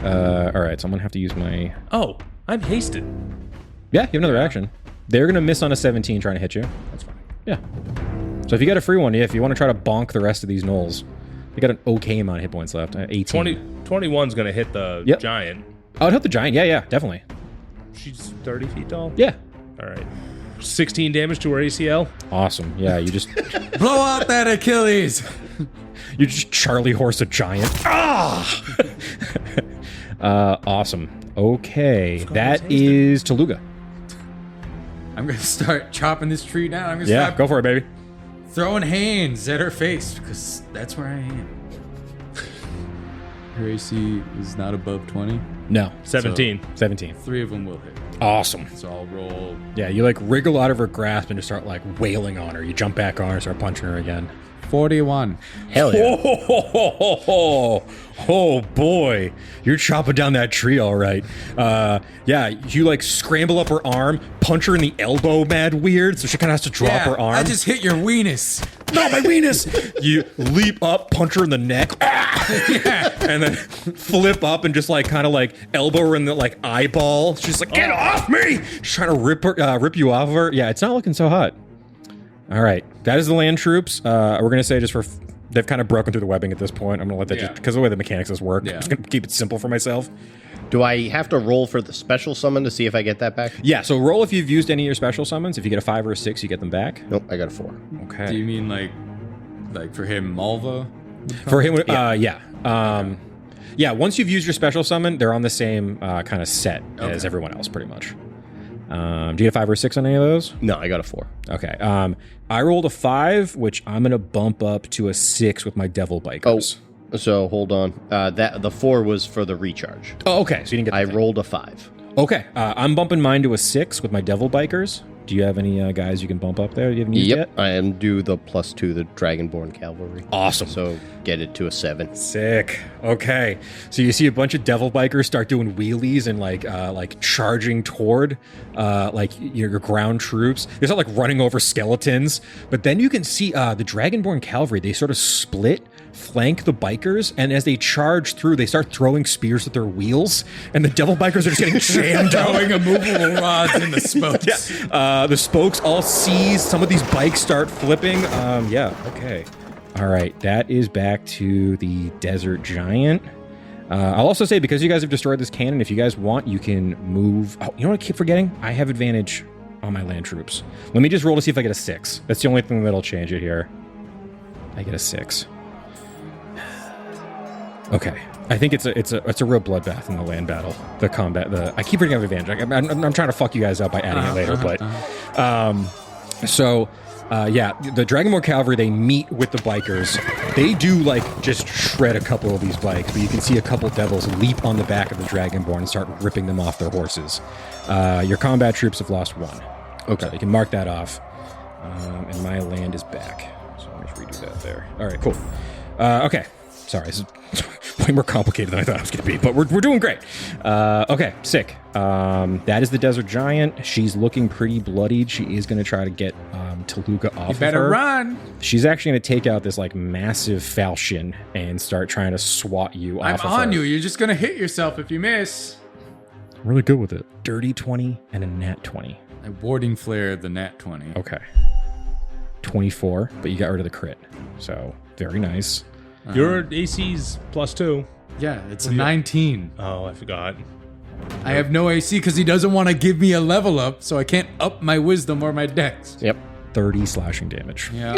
All right, so I'm going to have to use my... Oh, I'm hasted. Yeah, you have another action. They're going to miss on a 17 trying to hit you. That's fine. Yeah. So if you get a free one, if you want to try to bonk the rest of these Gnolls, you got an okay amount of hit points left. 18. 21's going to hit the giant. Oh, it hit the giant. Yeah, definitely. She's 30 feet tall? Yeah. All right. 16 damage to her ACL. Awesome. Yeah, you just... Blow out that Achilles! You just Charlie horse a giant. Awesome. Okay, that is Tooluuga. I'm going to start chopping this tree down. I'm going to start go for it, baby. throwing hands at her face, because that's where I am. Her AC is not above 20. No. 17. 17. 3 of them will hit. Awesome. So I'll roll. Yeah, you like wriggle out of her grasp and just start like wailing on her. You jump back on her, start punching her again. 41. Hell yeah. Oh boy, you're chopping down that tree, all right. Yeah, you like scramble up her arm, punch her in the elbow, mad weird, so she kind of has to drop her arm. I just hit your weenus. Not my weenus. You leap up, punch her in the neck, and then flip up and just like kind of like elbow her in the like eyeball. She's like, get off me! She's trying to rip you off of her. Yeah, it's not looking so hot. All right, that is the land troops. We're gonna say just for they've kind of broken through the webbing at this point. I'm gonna let that just because of the way the mechanics of this work. I'm just gonna keep it simple for myself. Do I have to roll for the special summon to see if I get that back? Yeah, so roll if you've used any of your special summons. If you get a 5 or a 6, you get them back. Nope, I got a 4. Okay. Do you mean like for him, Malva? For him, yeah. Once you've used your special summon, they're on the same kind of set as everyone else, pretty much. Do you get a 5 or a 6 on any of those? No, I got a 4. Okay. I rolled a 5, which I'm gonna bump up to a 6 with my devil bikers. Oh, so hold on. The 4 was for the recharge. Oh, okay. So you didn't get. I rolled a 5. Okay. I'm bumping mine to a 6 with my devil bikers. Do you have any guys you can bump up there? You haven't used yet? I am due the +2, the Dragonborn Cavalry. Awesome. So get it to a 7. Sick. Okay. So you see a bunch of devil bikers start doing wheelies and like charging toward like your ground troops. They start like running over skeletons. But then you can see the Dragonborn Cavalry, they sort of split, flank the bikers, and as they charge through, they start throwing spears at their wheels, and the devil bikers are just getting jammed out. Throwing immovable rods in the spokes. Yeah. The spokes all seize. Some of these bikes start flipping. Okay. All right, that is back to the desert giant. I'll also say, because you guys have destroyed this cannon, if you guys want, you can move. Oh, you know what I keep forgetting? I have advantage on my land troops. Let me just roll to see if I get a 6. That's the only thing that'll change it here. I get a 6. Okay. I think it's a real bloodbath in the land battle. The combat. I keep forgetting I have advantage. I'm trying to fuck you guys up by adding it later, but the Dragonborn cavalry, they meet with the bikers. They do like just shred a couple of these bikes, but you can see a couple devils leap on the back of the Dragonborn and start ripping them off their horses. Your combat troops have lost 1. Okay, so you can mark that off. And my land is back. So let me just redo that there. All right, cool. Okay, sorry, this is way more complicated than I thought it was going to be, but we're doing great. Okay, sick. That is the Desert Giant. She's looking pretty bloodied. She is going to try to get Tooluuga off of her. You better run. She's actually going to take out this like massive falchion and start trying to swat you off of her. I'm on you. You're just going to hit yourself if you miss. I'm really good with it. Dirty 20 and a nat 20. I warding flare the nat 20. Okay. 24, but you got rid of the crit. So, very nice. Your AC's +2. Yeah, it's a 19. Oh, I forgot. I have no AC because he doesn't want to give me a level up, so I can't up my wisdom or my dex. Yep. 30 slashing damage. Yeah.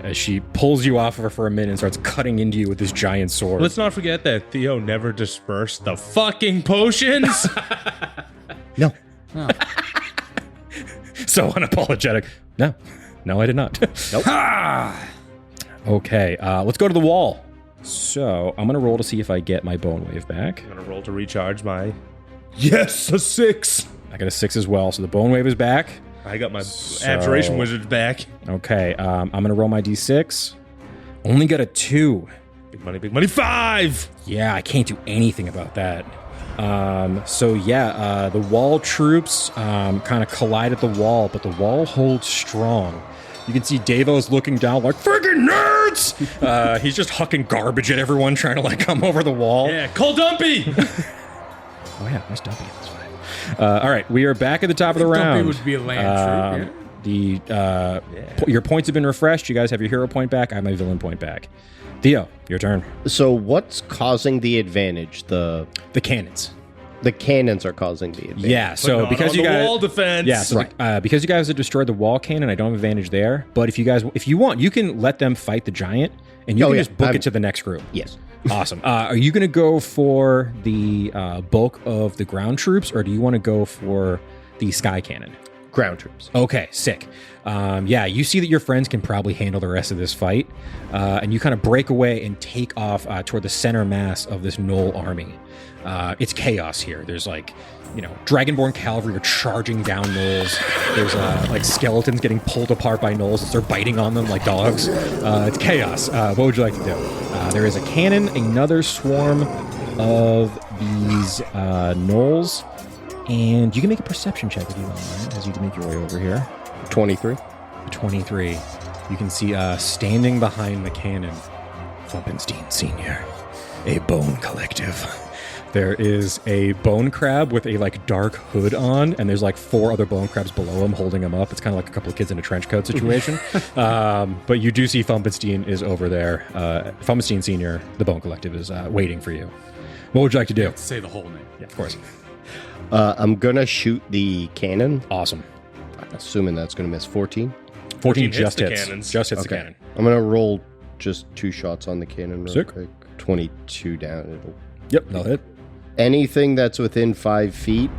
As she pulls you off of her for a minute and starts cutting into you with this giant sword. Let's not forget that Theo never dispersed the fucking potions. No. Oh. So unapologetic. No, I did not. Nope. Okay, let's go to the wall. So I'm going to roll to see if I get my bone wave back. I'm going to roll to recharge my... Yes, a 6. I got a 6 as well, so the bone wave is back. I got my Abjuration Wizard back. Okay, I'm going to roll my d6. Only got a 2. Big money, 5! Yeah, I can't do anything about that. The wall troops kind of collide at the wall, but the wall holds strong. You can see Davo's looking down like, friggin' nerds! He's just hucking garbage at everyone, trying to like come over the wall. Yeah, call Dumpy! Oh yeah, nice Dumpy. That's fine. All right, we are back at the top of the round. Dumpy would be a land troop, Your points have been refreshed. You guys have your hero point back. I have my villain point back. Theo, your turn. So what's causing the advantage? The cannons. The cannons are causing the advantage. Yeah, so because you guys wall defense. Yeah, so because you guys have destroyed the wall cannon, I don't have advantage there. But if you want, you can let them fight the giant, and you can just book it to the next group. Yes. Awesome. Are you going to go for the bulk of the ground troops, or do you want to go for the sky cannon? Ground troops. Okay, sick. You see that your friends can probably handle the rest of this fight, and you kind of break away and take off toward the center mass of this Gnoll army. It's chaos here. There's Dragonborn cavalry are charging down Gnolls. There's skeletons getting pulled apart by Gnolls as they're biting on them like dogs. It's chaos. What would you like to do? There is a cannon, another swarm of these Gnolls, and you can make a perception check if you want, right, as you make your way over here. 23. 23. You can see standing behind the cannon, Flumpenstein Sr., a bone collective. There is a bone crab with a dark hood on, and there's 4 other bone crabs below him holding him up. It's kind of like a couple of kids in a trench coat situation. But you do see Flumpenstein is over there. Flumpenstein Sr., the bone collective, is waiting for you. What would you like to do? Say the whole name. Yeah, of course. I'm going to shoot the cannon. Awesome. Assuming that's going to miss 14. 14 just the hits. cannons. Just hits the cannon. I'm going to roll just 2 shots on the cannon real Sick. quick. 22 down. Yep, that'll hit. Anything that's within 5 feet,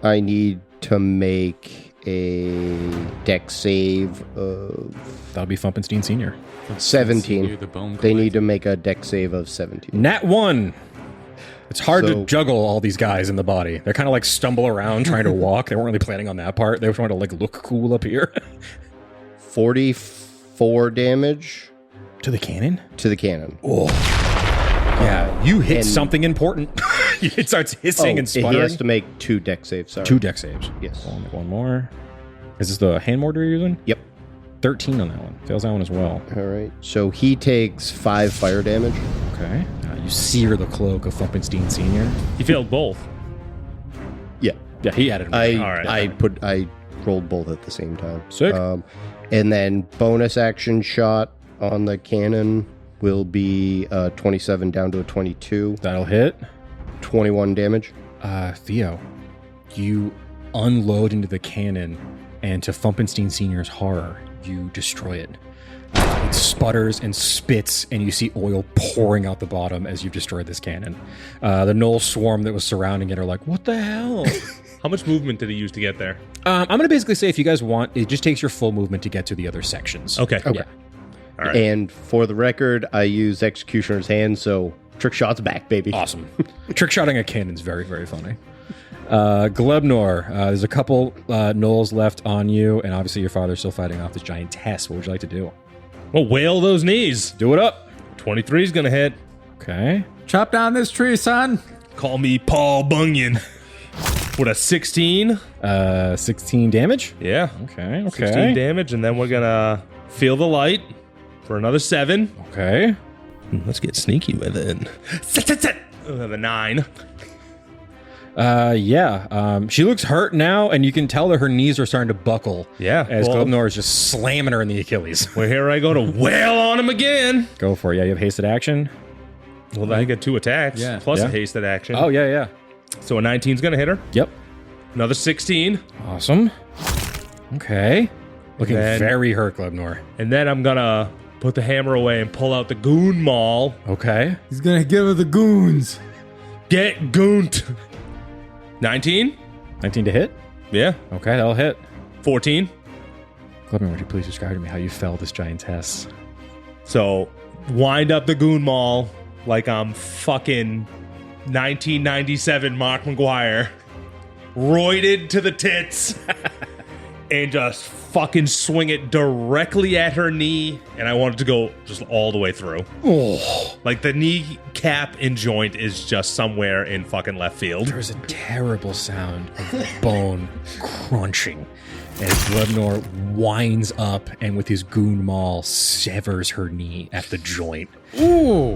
I need to make a dex save of That'll be Flumpenstein Sr. 17. They need to make a dex save of 17. Nat 1. It's hard to juggle all these guys in the body. They kind of stumble around trying to walk. They weren't really planning on that part. They were trying to look cool up here. 44 damage. To the cannon? To the cannon. Oh. Yeah, you hit something important. It starts hissing and sputtering. He has to make 2 dex saves. Sorry. 2 dex saves. Yes. I'll make one more. Is this the hand mortar you're using? Yep. 13 on that one. Fails that one as well. All right. So he takes 5 fire damage. Okay. You sear the cloak of Flumpenstein Sr. He failed both. Yeah. Yeah, he added. I rolled both at the same time. Sick. And then bonus action shot on the cannon. will be 27 down to a 22. That'll hit. 21 damage. Theo, you unload into the cannon, and to Fumpenstein Sr.'s horror, you destroy it. It sputters and spits, and you see oil pouring out the bottom as you've destroyed this cannon. The Gnoll swarm that was surrounding it are like, what the hell? How much movement did he use to get there? I'm going to basically say if you guys want, it just takes your full movement to get to the other sections. Okay. Okay. Yeah. All right. And for the record, I use Executioner's Hand, so trick shot's back, baby. Awesome. Trick shotting a cannon's very, very funny. Glebnor, there's a couple Gnolls left on you, and obviously your father's still fighting off this giantess. What would you like to do? Well, whale those knees. Do it up. 23 is going to hit. Okay. Chop down this tree, son. Call me Paul Bunyan. With a 16. 16 damage? Yeah. Okay, 16 damage, and then we're going to feel the light for another 7. Okay. Let's get sneaky with it. Sit. The 9. She looks hurt now, and you can tell that her knees are starting to buckle. Yeah, As well- Glebnor is just slamming her in the Achilles. Well, here I go to wail on him again. Go for it. Yeah, you have hasted action. Well, I get 2 attacks. Yeah. Plus Yeah. a hasted action. Oh, yeah. So a 19's going to hit her. Yep. Another 16. Awesome. Okay. Looking then- very hurt, Glebnor. And then I'm going to put the hammer away and pull out the goon maul. Okay. He's gonna give her the goons. Get gooned. 19? 19 to hit? Yeah. Okay, that'll hit. 14. Glebnor, would you please describe to me how you fell this giantess? So wind up the goon maul like I'm fucking 1997 Mark McGuire. Roided to the tits. And just fucking swing it directly at her knee. And I want it to go just all the way through. Oh. Like the knee cap and joint is just somewhere in fucking left field. There's a terrible sound of bone crunching as Glebnor winds up and with his goon maul severs her knee at the joint. Ooh.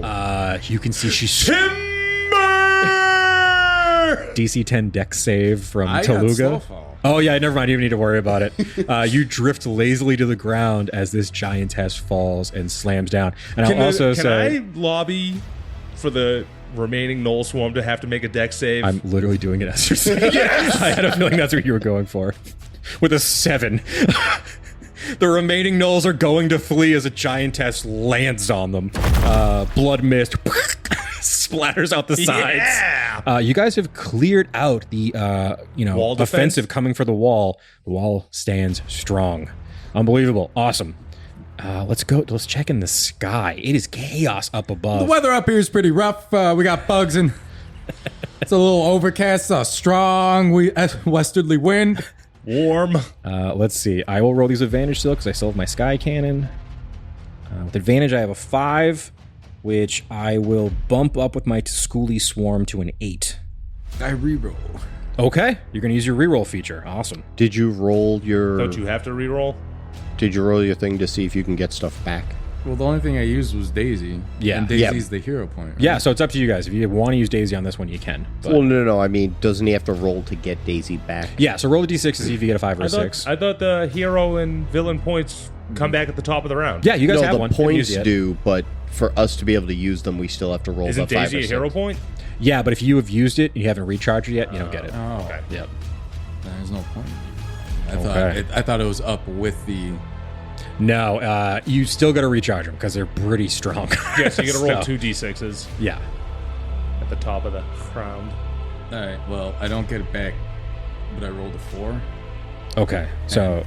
You can see she's Timber! DC 10 dex save from I got Tooluuga. slow fall. Oh yeah, never mind. You don't need to worry about it. You drift lazily to the ground as this giantess falls and slams down. And I'll also Can say, I lobby for the remaining Gnoll swarm to have to make a dex save? I'm literally doing it as you're saying. Yes! I had a feeling that's what you were going for. With a 7. The remaining Gnolls are going to flee as a giantess lands on them. Blood mist splatters out the sides. Yeah! You guys have cleared out the Wall defense? offensive coming for the wall. The wall stands strong. Unbelievable. Awesome. Let's go. Let's check in the sky. It is chaos up above. The weather up here is pretty rough. We got bugs and it's a little overcast. Strong westerly wind. Warm. Let's see. I will roll these advantage still because I still have my sky cannon. With advantage, I have a 5, which I will bump up with my Schoolie Swarm to an 8. I reroll. Okay, you're going to use your reroll feature. Awesome. Did you roll your Don't you have to reroll? Did you roll your thing to see if you can get stuff back? Well, the only thing I used was Daisy. Yeah. And Daisy's the hero point. Right? Yeah, so it's up to you guys. If you want to use Daisy on this one, you can. But- Well, no. I mean, doesn't he have to roll to get Daisy back? yeah, so roll the d6 to see if you get a 5 or a 6. I thought the hero and villain points come back at the top of the round. Yeah, you guys No, have the one. You haven't points used it yet. do, but for us to be able to use them, we still have to roll Isn't the 5 Daisy or a 6. hero point? Yeah, but if you have used it and you haven't recharged it yet, you don't get it. Oh, Okay. Yep. there's no point. Okay. I thought it was up with the. No, you still got to recharge them because they're pretty strong. Yeah, so you gotta roll So, 2 d6s Yeah. at the top of the round. All right. Well, I don't get it back, but I rolled a 4. Okay, so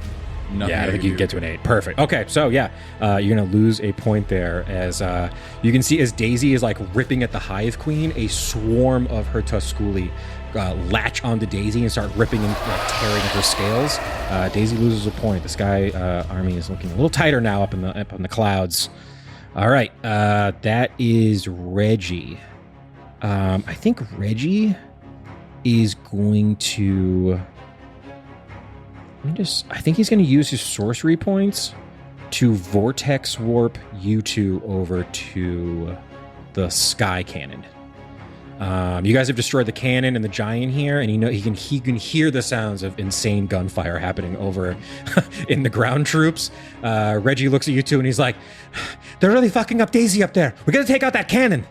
Nothing yeah, I think can you do. get to an 8. Perfect. Okay, so yeah, you're gonna lose a point there as you can see as Daisy is like ripping at the Hive Queen, a swarm of her Tusculi latch onto Daisy and start ripping and tearing at her scales. Daisy loses a point. The Sky Army is looking a little tighter now up in the clouds. All right, that is Reggie. I think Reggie is going to. I think he's going to use his sorcery points to vortex warp you two over to the sky cannon. You guys have destroyed the cannon and the giant here, and he can hear the sounds of insane gunfire happening over in the ground troops. Reggie looks at you two and he's like, They're really fucking up Daisy up there. We're gonna take out that cannon.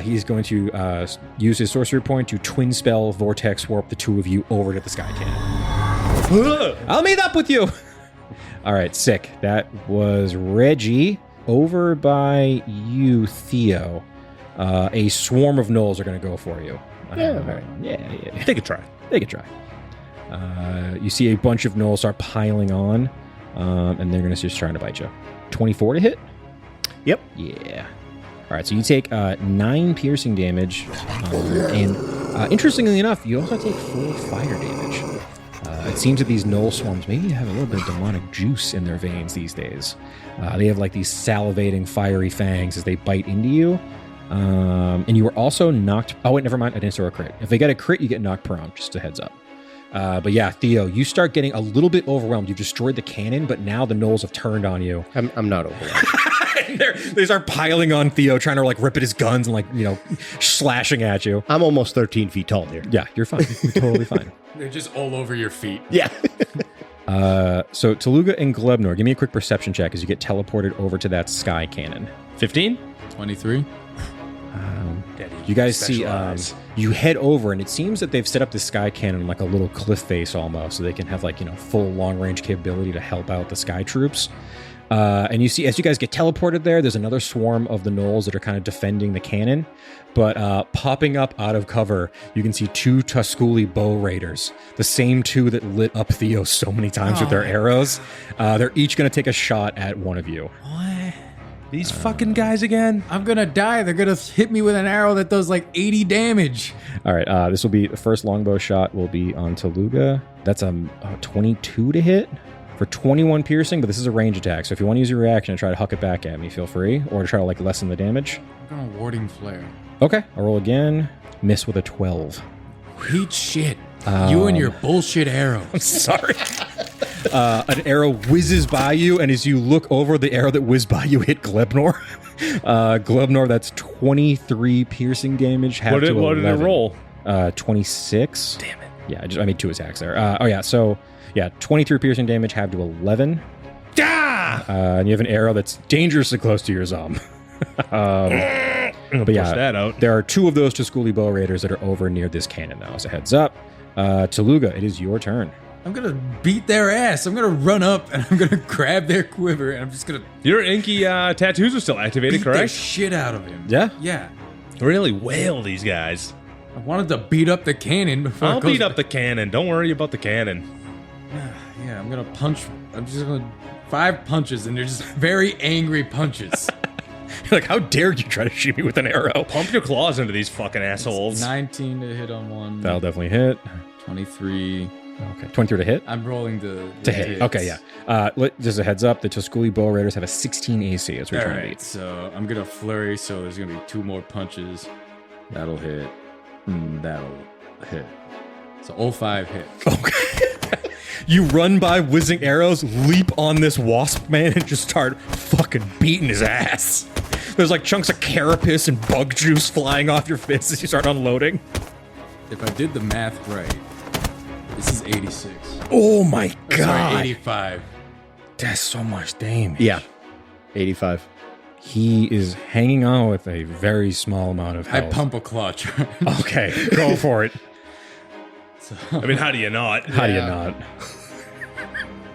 He's going to use his sorcery point to twin spell vortex warp the two of you over to the sky cannon. I'll meet up with you. All right, sick. That was Reggie. Over by you, Theo. A swarm of gnolls are going to go for you. Yeah. Take a try. They could try. You see a bunch of gnolls start piling on, and they're going to just trying to bite you. 24 to hit? Yep. Yeah. All right, so you take 9 piercing damage, and interestingly enough, you also take 4 fire damage. It seems that these gnoll swarms maybe have a little bit of demonic juice in their veins these days. They have like these salivating, fiery fangs as they bite into you. And you were also knocked... Oh, wait, never mind. I didn't throw a crit. If they get a crit, you get knocked prone, just a heads up. But yeah, Theo, you start getting a little bit overwhelmed. You've destroyed the cannon, but now the gnolls have turned on you. I'm not overwhelmed. They start piling on Theo, trying to like rip at his guns and like, slashing at you. I'm almost 13 feet tall here. Yeah, you're fine. You're totally fine. They're just all over your feet. Yeah. So Tooluuga and Glebnor, give me a quick perception check as you get teleported over to that sky cannon. 15? 23. You guys see, you head over, and it seems that they've set up the sky cannon like a little cliff face almost, so they can have like, full long range capability to help out the sky troops. And you see, as you guys get teleported there's another swarm of the gnolls that are kind of defending the cannon. But popping up out of cover, you can see 2 Tusculi bow raiders, the same 2 that lit up Theo so many times with their arrows. They're each going to take a shot at one of you. What? These fucking guys again? I'm gonna die. They're gonna hit me with an arrow that does like 80 damage. All right, this will be the first longbow shot will be on Tooluuga. That's a 22 to hit for 21 piercing, but this is a range attack. So if you want to use your reaction and try to huck it back at me, feel free, or to try to like lessen the damage. I'm gonna warding flare. Okay, I'll roll again. Miss with a 12. Eat shit. You and your bullshit arrow. I'm sorry. An arrow whizzes by you, and as you look over, the arrow that whizzed by you hit Glebnor. Glebnor, that's 23 piercing damage. What did it roll? 26. Damn it. Yeah, I made 2 attacks there. So 23 piercing damage, halved to 11. And you have an arrow that's dangerously close to your zom. But yeah, that out. There are 2 of those Tusculi bow raiders that are over near this cannon now. So heads up. Tooluuga, it is your turn. I'm gonna beat their ass. I'm gonna run up and I'm gonna grab their quiver and I'm just gonna... Your inky tattoos are still activated, beat correct? the shit out of him. Yeah? Yeah. Really wail these guys. I wanted to beat up the cannon before I'll beat up the cannon. Don't worry about the cannon. Yeah, I'm gonna punch. I'm just gonna 5 punches and they're just very angry punches. You're like, how dare you try to shoot me with an arrow? Pump your claws into these fucking assholes. 19 to hit on one. That'll definitely hit. 23. Okay, 23 to hit? I'm rolling the To hit. hits. Okay, yeah. Just a heads up, the Tusculi bow raiders have a 16 AC. That's what we're All trying to right, beat. so I'm gonna flurry. So there's gonna be 2 more punches. That'll hit. That'll hit. So all 5 hit. Okay. You run by whizzing arrows, leap on this wasp man, and just start fucking beating his ass. There's like chunks of carapace and bug juice flying off your fists as you start unloading. If I did the math right, this is 86. Oh my Or sorry, 85. That's so much damage. Yeah. 85. He is hanging on with a very small amount of I health. pump a clutch. Okay, go for it. I mean, how do you not? How do you Yeah. not?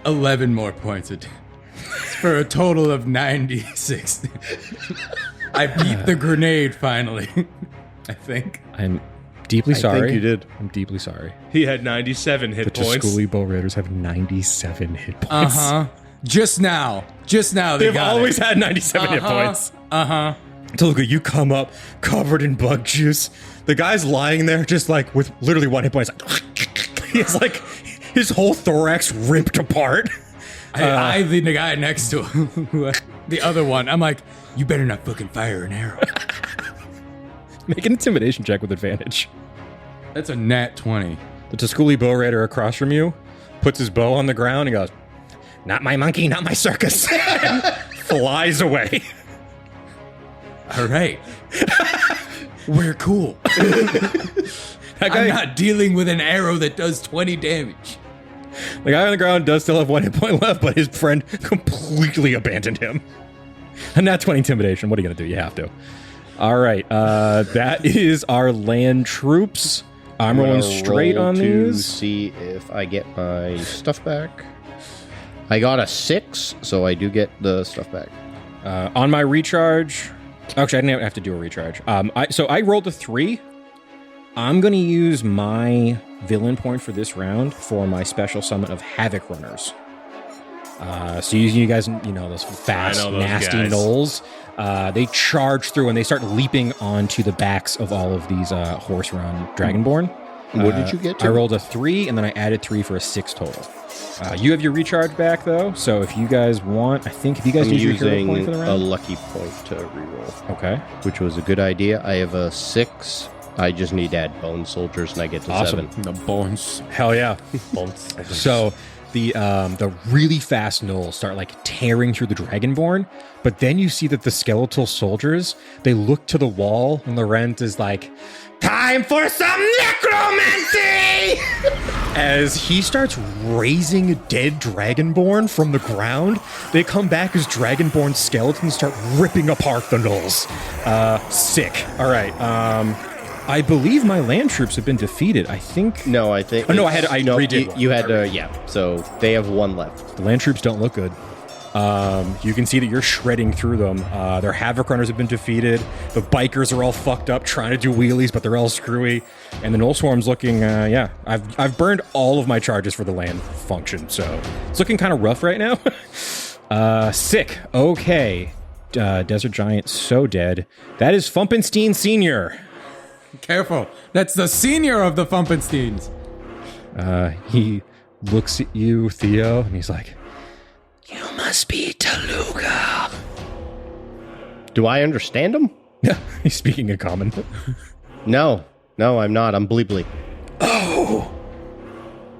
11 more points for a total of 96. I beat the grenade finally. I think. I'm deeply I sorry. think you did. I'm deeply sorry. He had 97 hit The points. Tusculi bow raiders have 97 hit points. Just now they They've got always it. had 97 hit points. Tooluuga, you come up covered in bug juice. The guy's lying there just like with literally 1 hit point. He has like his whole thorax ripped apart. I the guy next to him, the other one. I'm like, you better not fucking fire an arrow. Make an intimidation check with advantage. That's a nat 20. The Tusculi bow raider across from you puts his bow on the ground and goes, "Not my monkey, not my circus." And flies away. All right. We're cool. That guy, I'm not dealing with an arrow that does 20 damage. the guy on the ground does still have 1 hit point left, but his friend completely abandoned him. Not 20 intimidation. What are you going to do? You have to. All right. That is our land troops. I'm rolling straight on to these. See if I get my stuff back. I got a 6, so I do get the stuff back. On my recharge. Actually, I didn't have to do a recharge. So I rolled a 3. I'm going to use my villain point for this round for my special summon of Havoc Runners. So you guys, those fast, nasty Gnolls, they charge through and they start leaping onto the backs of all of these horse-run Dragonborn. What did you get to? I rolled a 3, and then I added 3 for a 6 total. You have your recharge back, though, so if you guys want, I think if you guys I'm use your hero using point for the a round. lucky point to reroll. Okay. Which was a good idea. I have a 6. I just need to add bone soldiers, and I get to Awesome. 7. The bones. Hell yeah. So the really fast Gnolls start tearing through the Dragonborn, but then you see that the skeletal soldiers, they look to the wall, and Laurent is like, "Time for some necromancy!" As he starts raising dead Dragonborn from the ground, they come back as Dragonborn skeletons start ripping apart the Gnolls. Sick. All right. I believe my land troops have been defeated. I think. No, I think. Oh, no, I redid one. You had to, yeah. So they have 1 left. The land troops don't look good. You can see that you're shredding through them. Their Havoc Runners have been defeated. The bikers are all fucked up trying to do wheelies, but they're all screwy. And the Gnoll Swarm's looking, I've burned all of my charges for the land function, so it's looking kind of rough right now. Sick. Okay. Desert Giant so dead. That is Fumpenstein Sr. Careful. That's the senior of the Fumpensteins. He looks at you, Theo, and he's like, "You must be Tooluuga." Do I understand him? Yeah, he's speaking in common. No, I'm not. I'm Bleebly. Oh,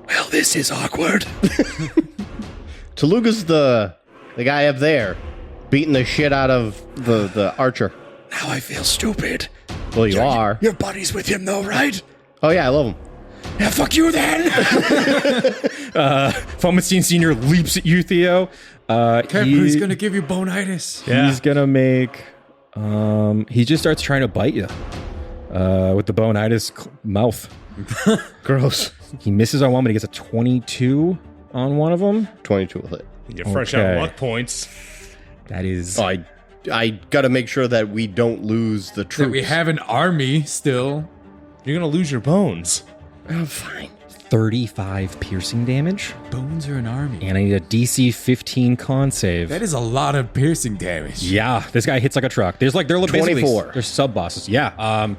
well, this is awkward. Tooluuga's the guy up there, beating the shit out of the archer. Now I feel stupid. Well, you are. Your buddy's with him, though, right? Oh yeah, I love him. Yeah, fuck you then. Fumpenstein Sr. leaps at you, Theo. Careful, he's gonna give you bonitis. He's gonna make. He just starts trying to bite you with the bonitis mouth. Gross. He misses on one, but he gets a 22 on one of them. 22 will hit. You get fresh out luck points. That is. Oh, I got to make sure that we don't lose the troops. That we have an army still. You're gonna lose your bones. Oh, fine. 35 piercing damage, Bones are an army. and I need a DC 15 con save. That is a lot of piercing damage. Yeah, this guy hits like a truck. They're basically 24. They're sub bosses. Yeah.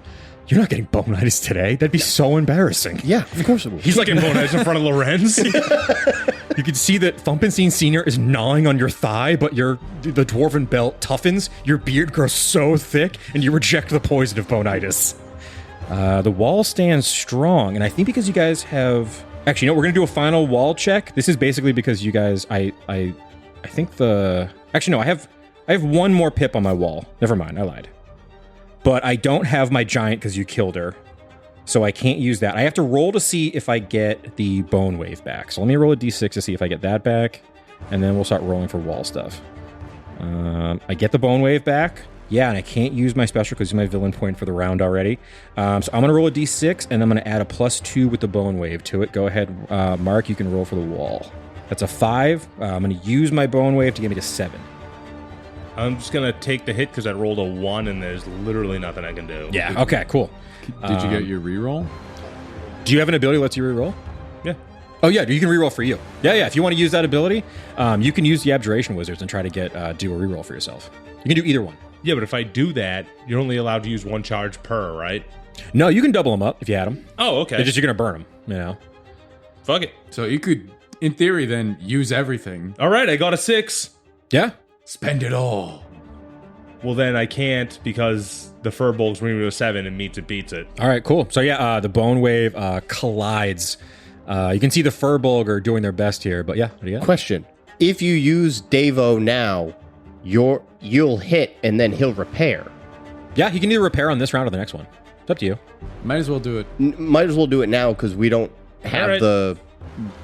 You're not getting bonitis today. That'd be so embarrassing. Yeah, of course it will. He's like Getting bonitis in front of Lorenz. You can see that Fumpenstein Sr. is gnawing on your thigh, but the dwarven belt toughens. Your beard grows so thick, and you reject the poison of bonitis. The wall stands strong, and I think because you guys have... Actually, no, we're going to do a final wall check. This is basically because you guys... I think the... Actually, no, I have one more pip on my wall. Never mind, I lied. But I don't have my giant because you killed her. So I can't use that. I have to roll to see if I get the bone wave back. So let me roll a d6 to see if I get that back. And then we'll start rolling for wall stuff. I get the bone wave back. Yeah, and I can't use my special because it's my villain point for the round already. So I'm going to roll a d6, and I'm going to add a +2 with the bone wave to it. Go ahead, Mark, you can roll for the wall. That's a 5. I'm going to use my bone wave to get me to 7. I'm just gonna take the hit because I rolled a 1 and there's literally nothing I can do. Yeah, okay, cool. Did you get your reroll? Do you have an ability that lets you reroll? Yeah. Oh, yeah, you can reroll for you. Yeah, if you want to use that ability, you can use the Abjuration Wizards and try to do a reroll for yourself. You can do either one. Yeah, but if I do that, you're only allowed to use 1 charge per, right? No, you can double them up if you had them. Oh, okay. It's just you're going to burn them, you know? Fuck it. So you could, in theory, then use everything. All right, I got a 6. Yeah? Spend it all. Well, then I can't because the Furbolg's bringing me to a 7 and meets it beats it. All right, cool. So yeah, the bone wave collides. You can see the Furbolg are doing their best here, but yeah, what do you got? Question. If you use Davo now, you'll hit and then he'll repair. Yeah, he can either repair on this round or the next one. It's up to you. Might as well do it. Might as well do it now because we don't have All right. the...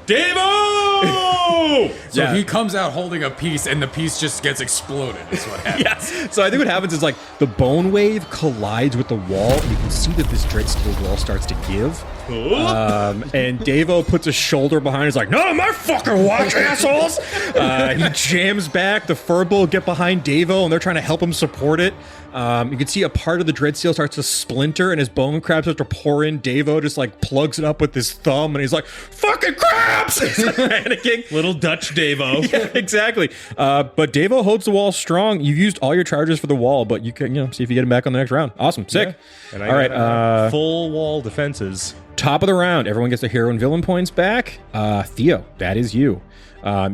Devo! No! So Yeah. he comes out holding a piece, and the piece just gets exploded. That's what happens. Yes. So I think what happens is like the bone wave collides with the wall, and you can see that this dread steel wall starts to give. And Davo puts a shoulder behind. He's like, "No, my fucking watch, assholes!" He jams back. The Furbull get behind Davo, and they're trying to help him support it. You can see a part of the dread steel starts to splinter, and his bone crab starts to pour in. Davo just like plugs it up with his thumb, and he's like, "Fucking crabs!" He's like, panicking. Little Dutch Davo. Yeah, exactly. But Davo holds the wall strong. You've used all your charges for the wall, but you can, see if you get him back on the next round. Awesome. Sick. And I all right. got full wall defenses. Top of the round. Everyone gets their hero and villain points back. Theo, that is you.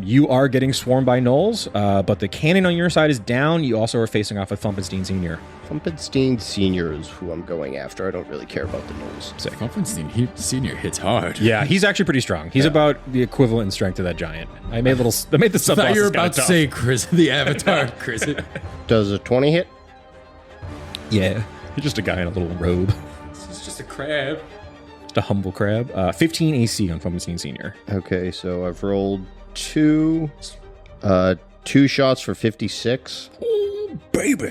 You are getting swarmed by Gnolls, but the cannon on your side is down. You also are facing off with Thumpenstein Sr. Thumpenstein Sr. is who I'm going after. I don't really care about the Gnolls. Sick. Thumpenstein Senior hits hard. Yeah, he's actually pretty strong. He's about the equivalent in strength to that giant. I made the sub. I thought you were about to say Chris, the Avatar. Chris. Does a 20 hit? Yeah, he's just a guy in a little robe. This is just a crab. Just a humble crab. 15 AC on Thumpenstein Sr. Okay, so I've rolled two shots for 56. Oh, baby.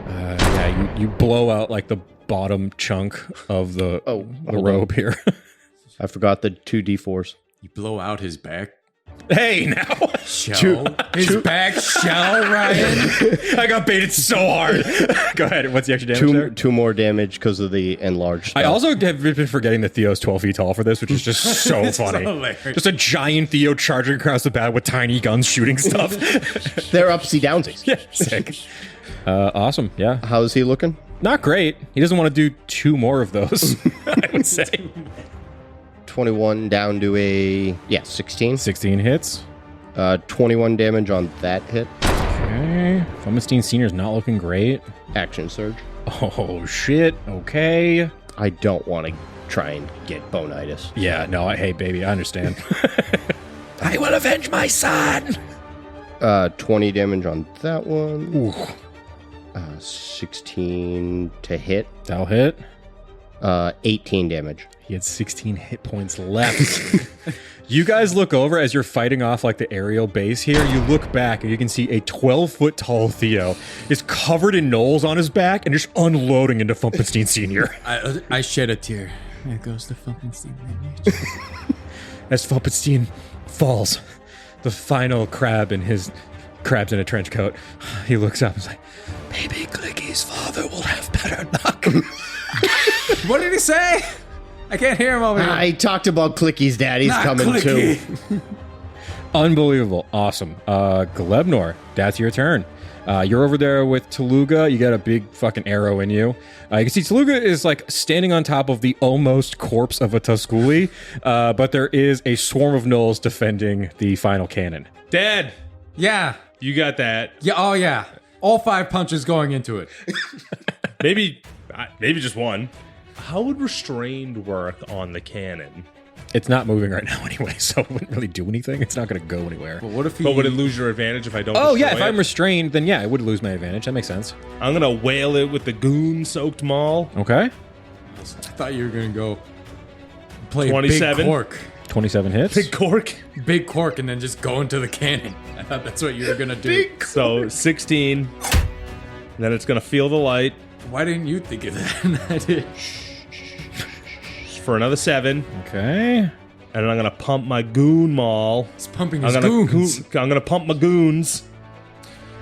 Yeah, you blow out like the bottom chunk of the robe here. I forgot the 2d4s. You blow out his back Hey, now. shell. His back shell, Ryan. I got baited so hard. Go ahead. What's the extra damage there? Two more damage because of the enlarged I spell. also have been forgetting that Theo's 12 feet tall for this, which is just so This is funny. hilarious. Just a giant Theo charging across the bat with tiny guns shooting stuff. They're upsy downsies. Yeah, sick. Awesome. Yeah. How's he looking? Not great. He doesn't want to do two more of those, I would say. 21 down to a 16. 16 hits. 21 damage on that hit. Okay. Thumpenstein Sr.'s not looking great. Action surge. Oh, shit. Okay. I don't want to try and get bonitis. Yeah, no, hey, baby, I understand. I will avenge my son. 20 damage on that one. Ooh. 16 to hit. That'll hit. 18 damage. He had 16 hit points left. You guys look over as you're fighting off like the aerial base here. You look back and you can see a 12-foot tall Theo is covered in Gnolls on his back and just unloading into Thumpenstein Sr. I shed a tear. There goes the Thumpenstein. As Thumpenstein falls, the final crab in his crabs in a trench coat, he looks up and is like, "Maybe Glicky's father will have better luck." What did he say? I can't hear him over here. I talked about Clicky's daddy's Not coming Clicky. too. Unbelievable. Awesome. Glebnor, that's your turn. You're over there with Tooluuga. You got a big fucking arrow in you. You can see Tooluuga is like standing on top of the almost corpse of a Tusculi, but there is a swarm of Gnolls defending the final cannon. Dad, Yeah. you got that. Yeah. Oh, yeah. All 5 punches going into it. Maybe just one. How would restrained work on the cannon? It's not moving right now anyway, so it wouldn't really do anything. It's not going to go anywhere. But what if he... But would it lose your advantage if I don't? Oh, yeah, destroy if I'm it? restrained, then yeah, I would lose my advantage. That makes sense. I'm gonna whale it with the goon-soaked maul. Okay. I thought you were going to go play 27. big cork. 27 hits. Big cork. Big cork and then just go into the cannon. I thought that's what you were going to do. So 16. Then it's gonna feel the light Why didn't you think of that? I did. for another 7, Okay. and then I'm gonna pump my goon maul. He's pumping I'm his gonna goons. I'm gonna pump my goons.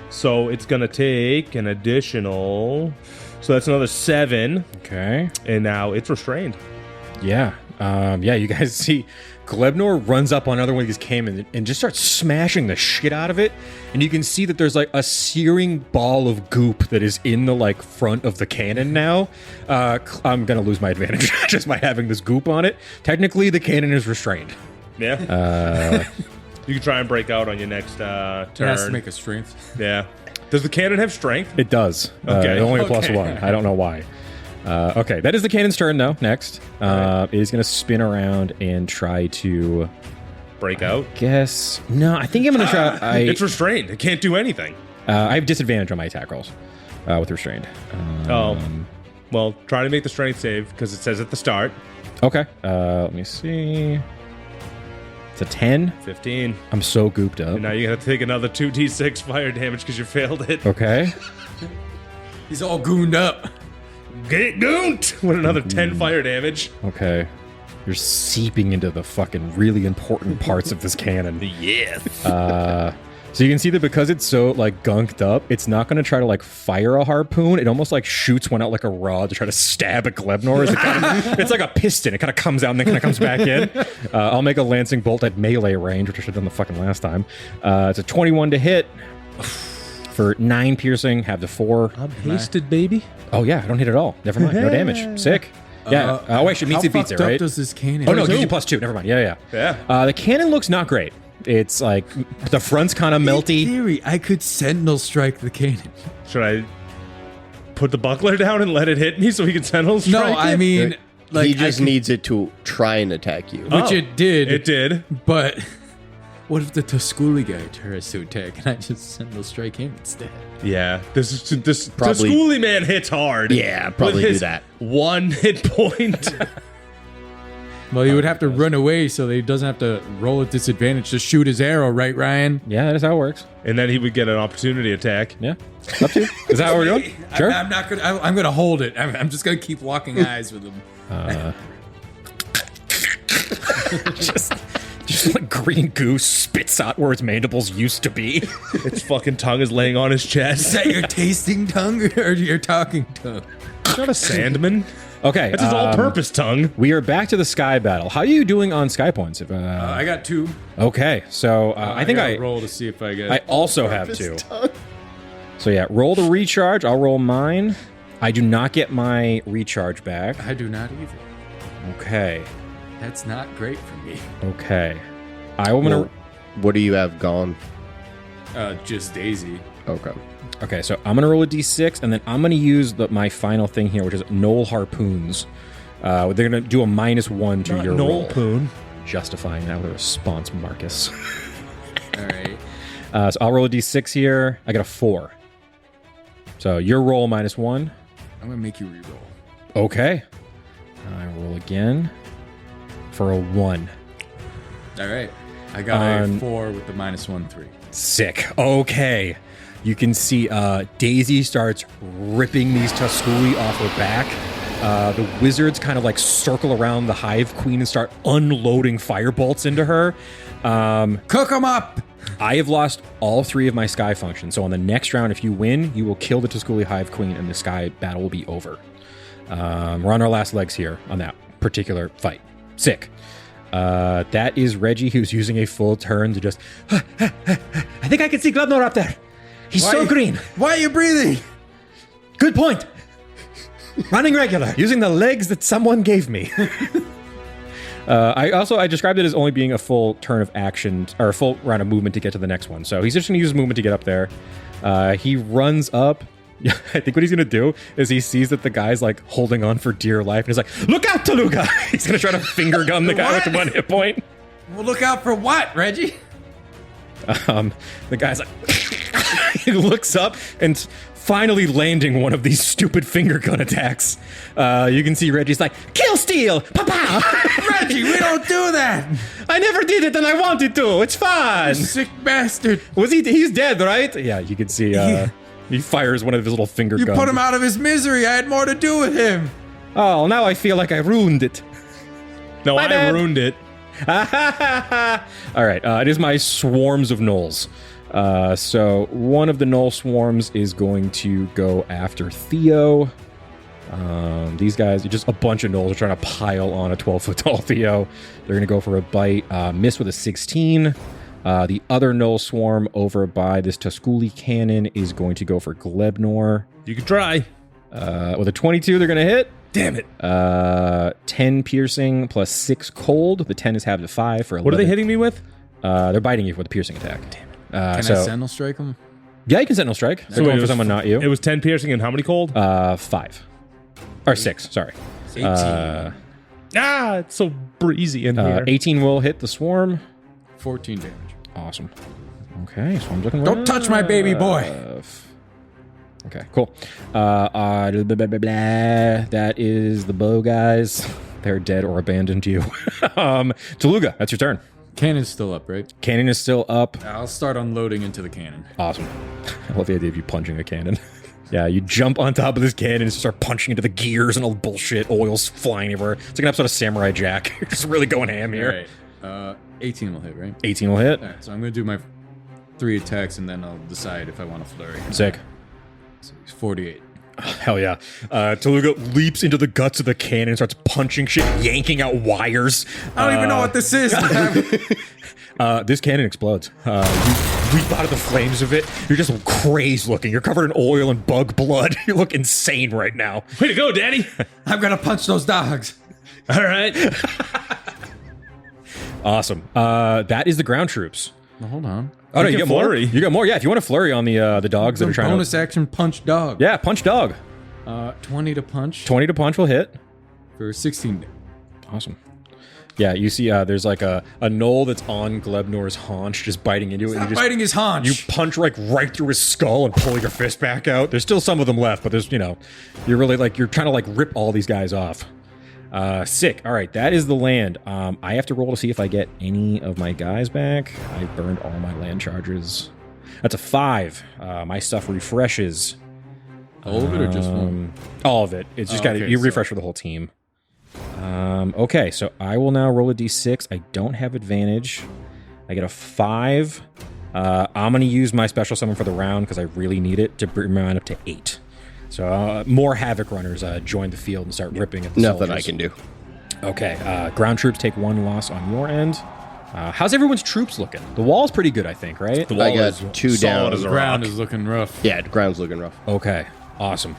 So it's gonna take an additional. So that's another 7, Okay. and now it's restrained. Yeah. Yeah, you guys see Glebnor runs up on another one of these cannons and just starts smashing the shit out of it. And you can see that there's like a searing ball of goop that is in the like front of the cannon now. I'm going to lose my advantage just by having this goop on it. Technically, the cannon is restrained. Yeah. You can try and break out on your next He turn. has to make a strength. Yeah. Does the cannon have strength? It does. Okay. Only a plus Okay. 1. I don't know why. Okay, that is the cannon's turn though. Next. It is going to spin around and try to... Break out? Guess... No, I think I'm going to try... It's restrained. It can't do anything. I have disadvantage on my attack rolls with restrained. Well, try to make the strength save because it says at the start. Okay. Let me see. It's a 10. 15. I'm so gooped up. And now you gotta take another 2d6 fire damage because you failed it. Okay. He's all gooned up. Get gooned with another 10 fire damage. Okay. You're seeping into the fucking really important parts of this cannon. Yes. So you can see that because it's so like gunked up, it's not going to try to like fire a harpoon. It almost like shoots one out like a rod to try to stab at Glebnor. It's like a piston. It kind of comes out and then kind of comes back in. I'll make a lancing bolt at melee range, which I should have done the fucking last time. It's a 21 to hit for 9 piercing. Have the 4. I'm hasted, baby. Oh yeah, I don't hit at all. Never mind. No damage. Sick. Yeah. Oh wait, it meets it beats it, How right? fucked up does this cannon? Oh no, it gives you +2. Never mind. Yeah. The cannon looks not great. It's like the front's kind of In melty. theory, I could sentinel strike the cannon. Should I put the buckler down and let it hit me so he can sentinel strike No, I it? mean, like he just needs it to try and attack you. which it did. It did. But what if the Tooluuga guy tries to attack and I just sentinel strike him instead? Yeah. This Probably- schooly man hits hard. Yeah, probably with do his that. 1 hit point. Well, he would have to run away so that he doesn't have to roll at disadvantage to shoot his arrow, right, Ryan? Yeah, that is how it works. And then he would get an opportunity attack. Yeah. Up to you. Is that what we're doing? Sure. I'm not gonna. I'm gonna hold it. I'm just gonna keep locking eyes with him. Just like green goose spits out where its mandibles used to be. Its fucking tongue is laying on his Is chest. that your tasting tongue or your talking tongue? It's not a sandman. Okay. It's his all-purpose tongue. We are back to the sky battle. How are you doing on sky points? If, I got 2. okay, so I think gotta I roll to see if I get. I also have 2. So yeah, roll the recharge. I'll roll mine. I do not get my recharge back. I do not either. Okay. That's not great for me. Okay. I'm gonna. Well, what do you have gone? Just Daisy. Okay. Okay, so I'm gonna roll a d6, and then I'm gonna use my final thing here, which is Gnoll harpoons. They're gonna do a -1 to your roll. Poon. Justifying that with a response, Marcus. All right. So I'll roll a d6 here. I got a 4. So your roll -1. I'm gonna make you re-roll. Okay. I roll again for a 1. All right. I got a 4 with the -1/3. Sick. Okay. You can see Daisy starts ripping these Tooluuga off her back. The wizards kind of like circle around the Hive Queen and start unloading fire bolts into her. Cook them up. I have lost all 3 of my sky functions. So on the next round, if you win, you will kill the Tooluuga Hive Queen and the sky battle will be over. We're on our last legs here on that particular fight. Sick. That is Reggie, who's using a full turn to just... I think I can see Glebnor up there. He's so green. Why are you breathing? Good point. Running regular, using the legs that someone gave me. I described it as only being a full turn of action, or a full round of movement to get to the next one. So he's just going to use his movement to get up there. He runs up. I think what he's going to do is he sees that the guy's like holding on for dear life. And he's like, look out, Tooluuga. He's going to try to finger gun the guy with 1 hit point. Well, look out for what, Reggie? The guy's like, he looks up and finally landing one of these stupid finger gun attacks. You can see Reggie's like, kill steal, papa. Reggie, we don't do that. I never did it and I wanted to. It's fun. Sick bastard. He's dead, right? Yeah, you can see he fires one of his little finger You guns. put him out of his misery. I had more to do with him. Oh, now I feel like I ruined it. No, My I bad. ruined it. All right, it is my swarms of gnolls. So one of the gnoll swarms is going to go after Theo. These guys, just a bunch of gnolls are trying to pile on a 12-foot tall Theo. They're going to go for a bite. Miss with a 16. The other gnoll swarm over by this Tooluuga cannon is going to go for Glebnor. You can try. With a 22, they're going to hit. Damn it. 10 piercing plus 6 cold. The 10 is halved to 5 for 11. What are they hitting me with? They're biting you with a piercing attack. Damn it. Can I sentinel strike him? Yeah, you can sentinel strike. They're going for someone, not you. It was 10 piercing and how many cold? 5. Or 6, sorry. 18. It's so breezy in here. 18 will hit the swarm. 14 damage. Awesome. Okay, swarm's looking Don't touch my baby boy. Okay, cool. Blah, blah, blah, blah. That is the bow guys. They're dead or abandoned you. Tooluuga, that's your turn. Cannon's still up, right? Cannon is still up. I'll start unloading into the cannon. Awesome. I love the idea of you punching a cannon. Yeah, you jump on top of this cannon and start punching into the gears and all the bullshit. Oil's flying everywhere. It's like an episode of Samurai Jack. You're just really going ham here. All right. 18 will hit, right? 18 will hit. All right, so I'm going to do my 3 attacks, and then I'll decide if I want to flurry. Sick. So he's 48. Hell yeah. Tooluuga leaps into the guts of the cannon and starts punching shit, yanking out wires. I don't even know what this is. This cannon explodes. You leap out of the flames of it. You're just crazed looking. You're covered in oil and bug blood. You look insane right now. Way to go, Daddy. I'm going to punch those dogs. All right. Awesome. That is the ground troops. Well, hold on. Oh, no, you can got more. flurry. You got more. Yeah, if you want to flurry on the dogs that are trying bonus to... action punch dog. Yeah, punch dog. 20 to punch 20 to punch will hit. for 16. Awesome. Yeah, you see there's like a gnoll that's on Glebnor's haunch just biting into it. Stop and you just, biting his haunch. You punch like right through his skull and pull your fist back out. There's still some of them left, but there's, you know, you're really like, you're trying to like rip all these guys off. Sick. All right, that is the land. I have to roll to see if I get any of my guys back. I burned all my land charges. That's a 5. My stuff refreshes. All of it or just one? All of it. It's just got okay, you so- refresh for the whole team. Okay, so I will now roll a d6. I don't have advantage. I get a 5. I'm going to use my special summon for the round because I really need it to bring mine up to 8. So more Havoc runners join the field and start ripping at the Nothing soldiers. I can do. Okay, ground troops take 1 loss on your end. How's everyone's troops looking? The wall's pretty good, I think, right? The wall I got is 2 solid down. as The a ground rock. is looking rough. Yeah, the ground's looking rough. Okay, awesome.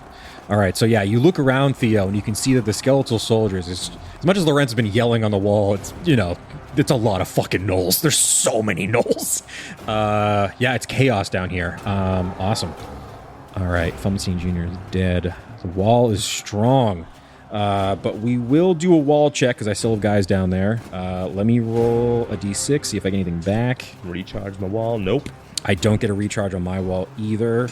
All right, so yeah, you look around, Theo, and you can see that the skeletal soldiers, as much as Lorenz has been yelling on the wall, it's, you know, it's a lot of fucking gnolls. There's so many gnolls. Yeah, it's chaos down here. Awesome. All right, Fumstein Jr. is dead. The wall is strong. But we will do a wall check because I still have guys down there. Let me roll a d6, see if I get anything back. Recharge the wall. Nope. I don't get a recharge on my wall either.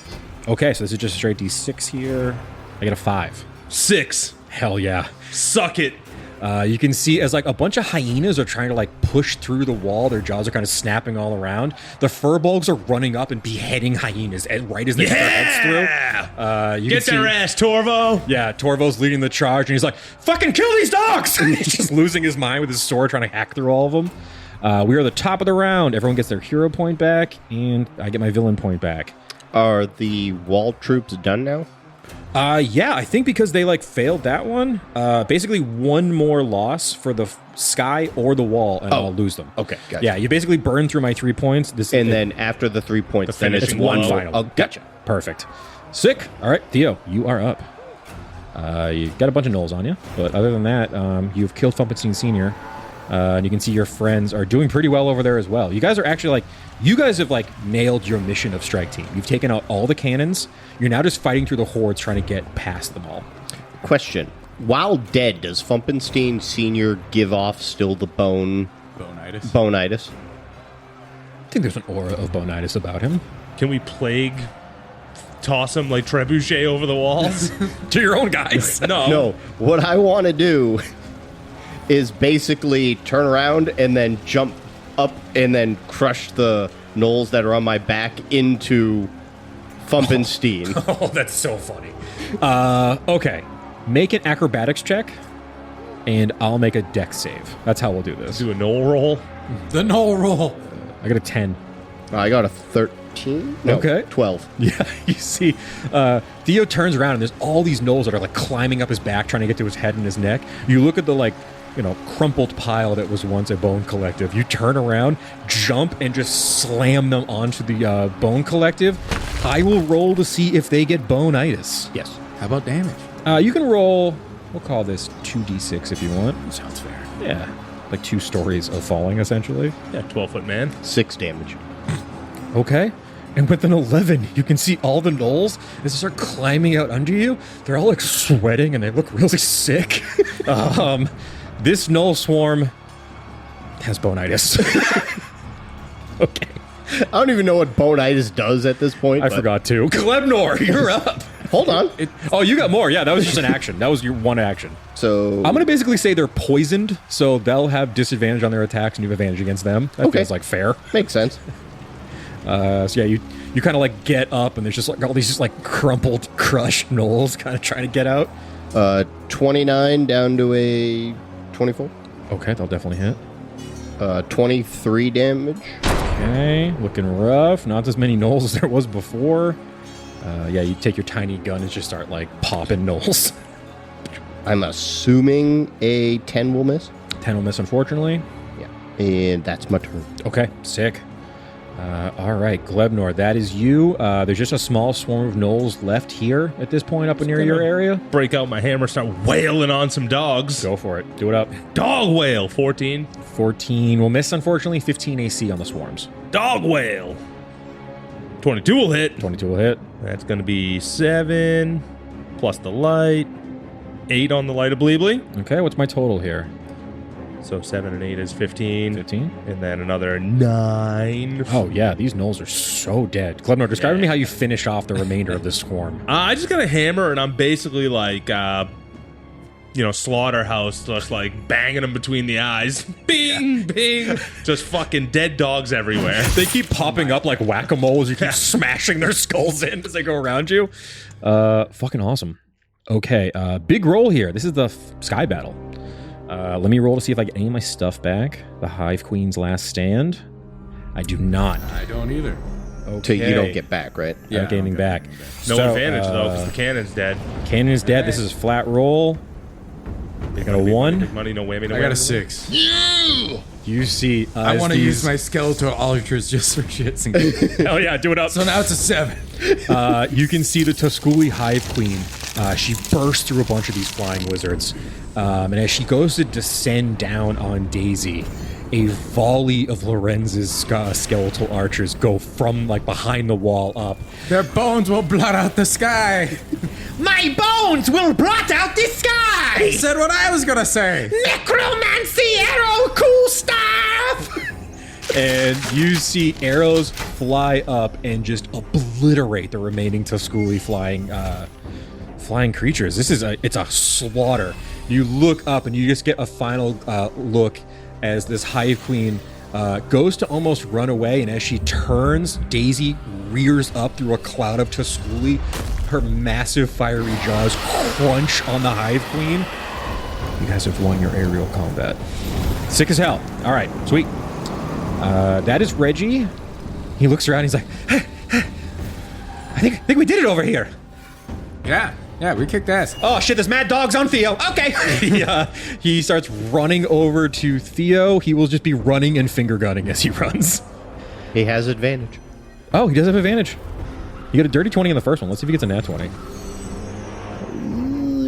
Okay, so this is just a straight d6 here. I get a 5. 6. Hell yeah. Suck it. You can see as like a bunch of hyenas are trying to like push through the wall. Their jaws are kind of snapping all around. The furbolgs are running up and beheading hyenas right as they get their heads through. You Get can their see, ass, Torvo. Yeah, Torvo's leading the charge, and he's like, "Fucking kill these dogs!" And he's just losing his mind with his sword, trying to hack through all of them. We are the top of the round. Everyone gets their hero point back, and I get my villain point back. Are the wall troops done now? Yeah, I think because they like failed that one. Basically, one more loss for the sky or the wall, and I'll lose them. Okay, gotcha. Yeah, you basically burn through my 3 points. And then after the 3 points, then it's it's one one final. Oh, gotcha. Perfect. Sick. All right, Theo, you are up. You've got a bunch of gnolls on you, but other than that, you've killed Fumpenstein Sr., and you can see your friends are doing pretty well over there as well. You guys are actually like, you guys have like nailed your mission of Strike Team. You've taken out all the cannons. You're now just fighting through the hordes trying to get past them all. Question. While dead, does Fumpenstein Sr. give off still the bonitis? I think there's an aura of bonitis about him. Can we plague toss him like trebuchet over the walls? To your own guys. No, what I want to do is basically turn around and then jump up and then crush the gnolls that are on my back into Fumpenstein. Oh, that's so funny. Okay. Make an acrobatics check, and I'll make a dex save. That's how we'll do this. Do a knoll roll. The null roll. I got a 10. I got a 13? No, Okay. 12. Yeah, you see, Theo turns around, and there's all these gnolls that are like climbing up his back, trying to get to his head and his neck. You look at the like, you know, crumpled pile that was once a bone collective. You turn around, jump, and just slam them onto the bone collective. I will roll to see if they get bonitis. Yes. How about damage? You can roll, we'll call this 2d6 if you want. Sounds fair. Yeah, like 2 stories of falling, essentially. Yeah, 12-foot man. 6 damage. Okay. And with an 11, you can see all the gnolls as they start climbing out under you. They're all like sweating and they look really sick. This gnoll swarm has bonitis. Okay. I don't even know what bonitis does at this point. I but forgot to. Glebnor, you're up. Hold on. Oh, you got more. Yeah, that was just an action. That was your one action. So I'm going to basically say they're poisoned, so they'll have disadvantage on their attacks and you have advantage against them. That feels like fair. Makes sense. So yeah, you kind of like get up and there's just like all these just like crumpled, crushed gnolls kind of trying to get out. 29 down to a 24. Okay, they'll definitely hit. 23 damage. Okay, looking rough. Not as many gnolls as there was before. Yeah, you take your tiny gun and just start like popping gnolls. I'm assuming a 10 will miss. 10 will miss, unfortunately. Yeah, and that's my turn. Okay, sick. All right, Glebnor, that is you. There's just a small swarm of gnolls left here at this point up near your area. Break out my hammer, start wailing on some dogs. Go for it. Do it up. Dog whale, 14. 14 will miss, unfortunately. 15 AC on the swarms. Dog whale. 22 will hit. 22 will hit. That's going to be 7 plus the light. 8 on the light of Bleebly. Okay, what's my total here? So 7 and 8 is 15. 15. And then another 9. Oh, yeah, these gnolls are so dead. Glebnor, describe to me how you finish off the remainder of this swarm. I just got a hammer, and I'm basically like, slaughterhouse, just like banging them between the eyes. Bing, bing. Just fucking dead dogs everywhere. They keep popping up like whack-a-mole as you keep smashing their skulls in as they go around you. Fucking awesome. Okay, big roll here. This is the sky battle. Let me roll to see if I get any of my stuff back. The Hive Queen's last stand. I do not. I don't either. Okay. So you don't get back, right? Yeah, I'm gaining back. No So, advantage, though, because the cannon's dead. Cannon is dead. This is a flat roll. I got a 1. Big money, no whammy, no I got a whammy. 6. You see, I want to use my skeletal altars just for shits and giggles. Oh yeah, do it up. So now it's a 7. You can see the Tusculi Hive Queen. She bursts through a bunch of these flying wizards. And as she goes to descend down on Daisy, a volley of Lorenz's skeletal archers go from like behind the wall up. Their bones will blot out the sky. My bones will blot out the sky! He said what I was going to say. Necromancy arrow cool stuff! And you see arrows fly up and just obliterate the remaining Tusculi flying creatures. It's a slaughter. You look up and you just get a final look as this Hive Queen goes to almost run away, and as she turns, Daisy rears up through a cloud of Tusculi. Her massive fiery jaws crunch on the Hive Queen. You guys have won your aerial combat. Sick as hell. All right, sweet. That is Reggie. He looks around. He's like, I think we did it over here. Yeah, we kicked ass. Oh shit, there's mad dogs on Theo. Okay. He starts running over to Theo. He will just be running and finger gunning as he runs. He has advantage. Oh, he does have advantage. You got a dirty 20 in the first one. Let's see if he gets a nat 20.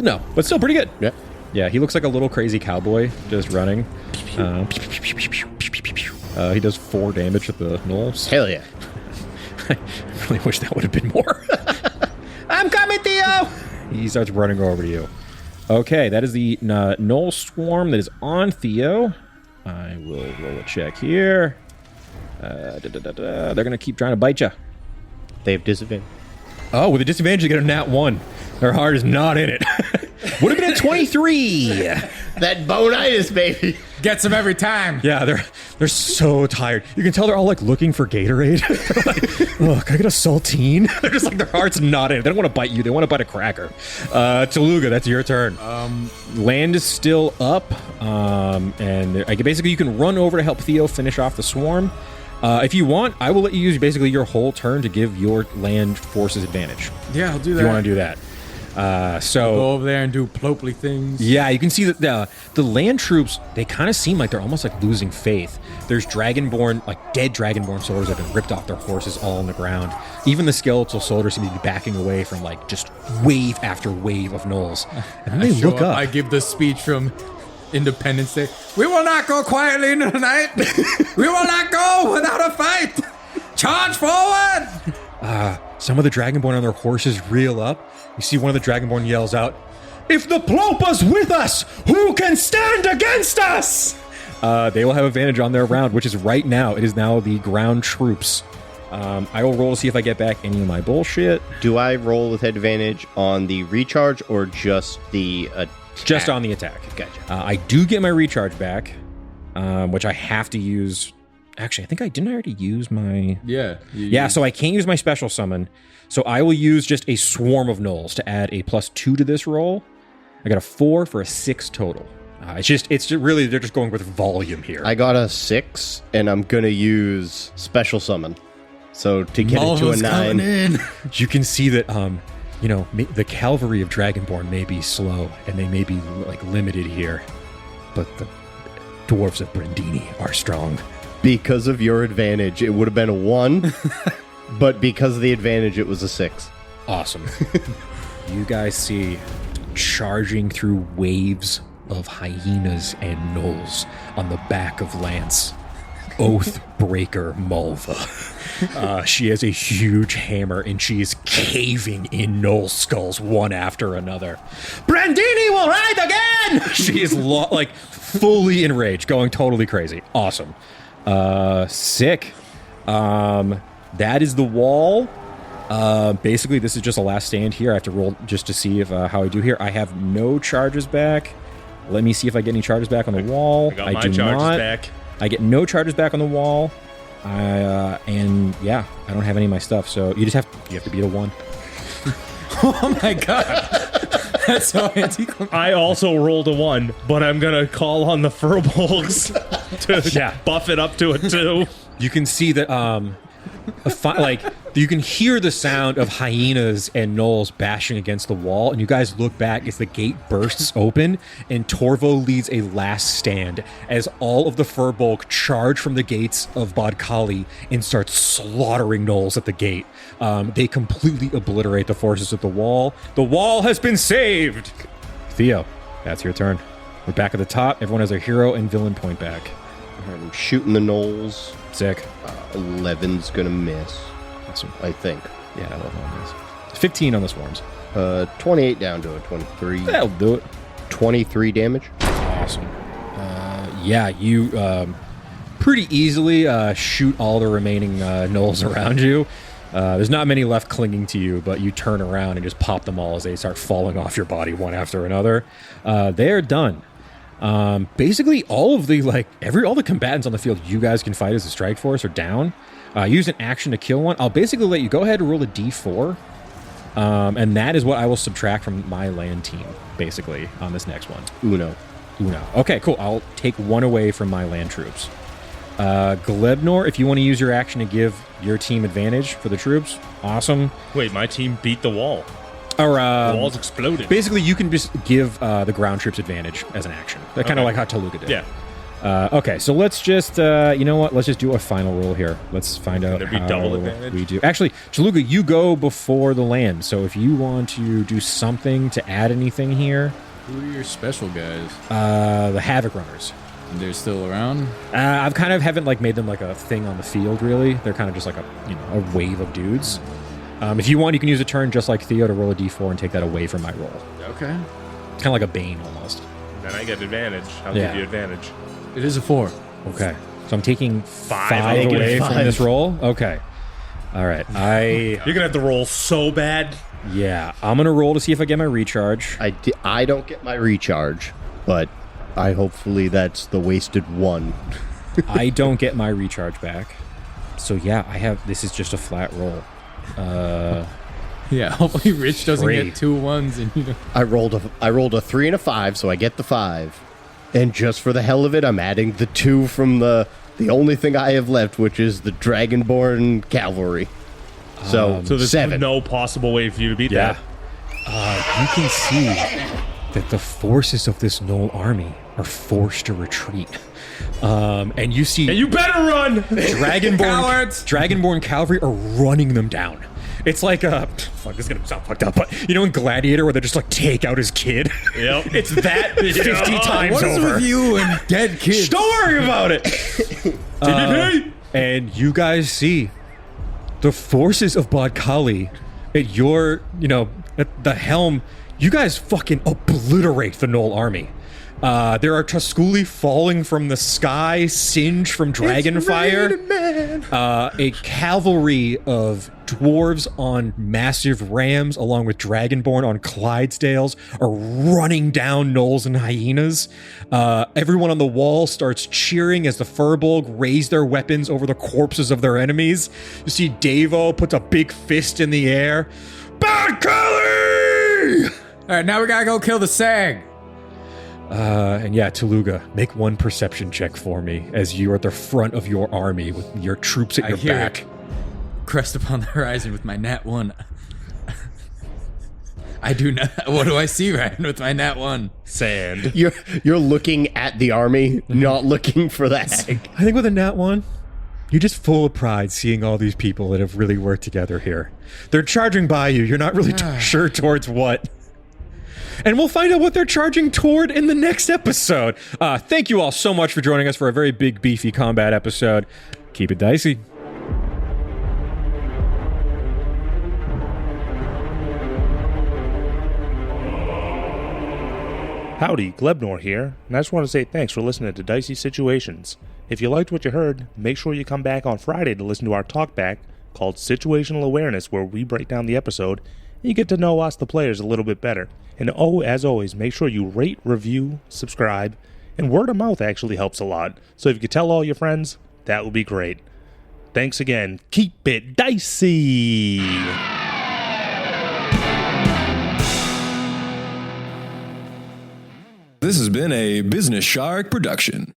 No, but still pretty good. Yeah. Yeah, he looks like a little crazy cowboy just running. He does 4 damage at the gnolls. Hell yeah. I really wish that would have been more. I'm coming, Theo! He starts running over to you. Okay, that is the Gnoll swarm that is on Theo. I will roll a check here. They're going to keep trying to bite you. They have disadvantage. Oh, with a disadvantage, you get a nat 1. Their heart is not in it. Would have been a 23. That bonitis, baby. Gets them every time. Yeah, they're so tired. You can tell they're all like looking for Gatorade. Like, oh, can I get a saltine? They're just like, their heart's not in it. They don't want to bite you. They want to bite a cracker. Tooluuga, that's your turn. Land is still up. And basically you can run over to help Theo finish off the swarm. If you want, I will let you use basically your whole turn to give your land forces advantage. Yeah, I'll do that. If you want to do that. Go over there and do Ploopploopleen things. Yeah, you can see that the land troops, they kind of seem like they're almost like losing faith. There's Dragonborn, like dead Dragonborn soldiers that have been ripped off their horses all on the ground. Even the skeletal soldiers seem to be backing away from like just wave after wave of gnolls. And then they look up. I give the speech from Independence Day. We will not go quietly into the night. We will not go without a fight. Charge forward. Some of the Dragonborn on their horses reel up. You see one of the Dragonborn yells out, "If the Ploopa's with us, who can stand against us?" They will have advantage on their round, which is right now. It is now the ground troops I will roll to see if I get back any of my bullshit. Do I roll with advantage on the recharge or just the attack? Just on the attack. Gotcha. I do get my recharge back, which I have to use. Actually, I think didn't I already use my... Yeah. So I can't use my special summon. So I will use just a swarm of gnolls to add a +2 to this roll. I got a 4 for a 6 total. It's just really, they're just going with volume here. I got a 6, and I'm going to use special summon. So to get it to a 9. You can see that, the cavalry of Dragonborn may be slow, and they may be, limited here. But the dwarves of Brindini are strong. Because of your advantage, it would have been a 1. But because of the advantage, it was a 6. Awesome. You guys see charging through waves of hyenas and gnolls on the back of Lance, Oathbreaker Malva. She has a huge hammer and she is caving in gnoll skulls one after another. Brandini will ride again! She is fully enraged, going totally crazy. Awesome. Sick. That is the wall. Basically, this is just a last stand here. I have to roll just to see if how I do here. I have no charges back. Let me see if I get any charges back on the wall. I got my charges back. I get no charges back on the wall. And yeah, I don't have any of my stuff. So you have to beat a 1. Oh my god. That's so anticlimactic. I also rolled a 1, but I'm going to call on the furbolgs to buff it up to a 2. You can see that you can hear the sound of hyenas and gnolls bashing against the wall, and you guys look back as the gate bursts open, and Torvo leads a last stand as all of the furbolg charge from the gates of Badkhali and start slaughtering gnolls at the gate. They completely obliterate the forces of the wall. The wall has been saved! Theo, that's your turn. We're back at the top. Everyone has their hero and villain point back. I'm shooting the gnolls. Sick. 11's gonna miss. Awesome. I think. Yeah, 11 will miss. 15 on the swarms. 28 down to a 23. That'll do it. 23 damage. Awesome. You pretty easily shoot all the remaining gnolls around you. There's not many left clinging to you, but you turn around and just pop them all as they start falling off your body one after another. They're done. Basically, all the combatants on the field you guys can fight as a strike force are down. Use an action to kill one. I'll basically let you go ahead and roll a d4. And that is what I will subtract from my land team, basically, on this next one. Uno. Okay, cool. I'll take 1 away from my land troops. Glebnor, if you want to use your action to give your team advantage for the troops, awesome. Wait, my team beat the wall. Or, the walls exploded. Basically, you can just give the ground troops advantage as an action. Kind of like how Tooluuga did. Yeah. Okay, so let's just, you know what? Let's just do a final roll here. Let's find out how double advantage? We do. Actually, Tooluuga, you go before the land. So if you want to do something to add anything here. Who are your special guys? The Havoc Runners. They're still around? I've kind of haven't made them a thing on the field, really. They're kind of just a wave of dudes. If you want, you can use a turn just like Theo to roll a d4 and take that away from my roll. Okay. It's kind of like a Bane almost. Then I get advantage. I'll give you advantage. It is a 4. Okay. So I'm taking 5 I'll away give from 5. this roll? Okay. All right. You're going to have to roll so bad. Yeah. I'm going to roll to see if I get my recharge. I don't get my recharge, but hopefully that's the wasted 1. I don't get my recharge back. So yeah, this is just a flat roll. Yeah, hopefully Rich doesn't 3. get 2 1s and I rolled a 3 and a 5, so I get the 5. And just for the hell of it, I'm adding the 2 from the only thing I have left, which is the Dragonborn cavalry. So there's 7. no possible way for you to beat that. You can see that the forces of this Gnoll army are forced to retreat. And you see... And you better run! Dragonborn cavalry are running them down. It's like fuck, this is gonna sound fucked up, but you know in Gladiator where they just take out his kid? Yep. It's that 50 times what is over. with you and dead kids? Don't worry about it! And you guys see the forces of Badkhali at your, at the helm. You guys fucking obliterate the Gnoll army. There are Tusculi falling from the sky, singed from dragonfire. A cavalry of dwarves on massive rams, along with dragonborn on Clydesdales, are running down gnolls and hyenas. Everyone on the wall starts cheering as the Furbolg raise their weapons over the corpses of their enemies. You see Davo puts a big fist in the air. Badkhali! All right, now we gotta go kill the sag. And yeah, Tooluuga, make one perception check for me as you are at the front of your army with your troops at your back. Crest upon the horizon with my nat 1. I do not. What do I see, Ryan, with my nat 1? Sand. You're looking at the army, not looking for the hag. I think with a nat 1, you're just full of pride seeing all these people that have really worked together here. They're charging by you. You're not really sure towards what. And we'll find out what they're charging toward in the next episode. Thank you all so much for joining us for a very big, beefy combat episode. Keep it dicey. Howdy, Glebnor here, and I just want to say thanks for listening to Dicey Situations. If you liked what you heard, make sure you come back on Friday to listen to our talkback called Situational Awareness, where we break down the episode and you get to know us, the players, a little bit better. And as always, make sure you rate, review, subscribe, and word of mouth actually helps a lot. So if you could tell all your friends, that would be great. Thanks again. Keep it dicey! This has been a Business Shark production.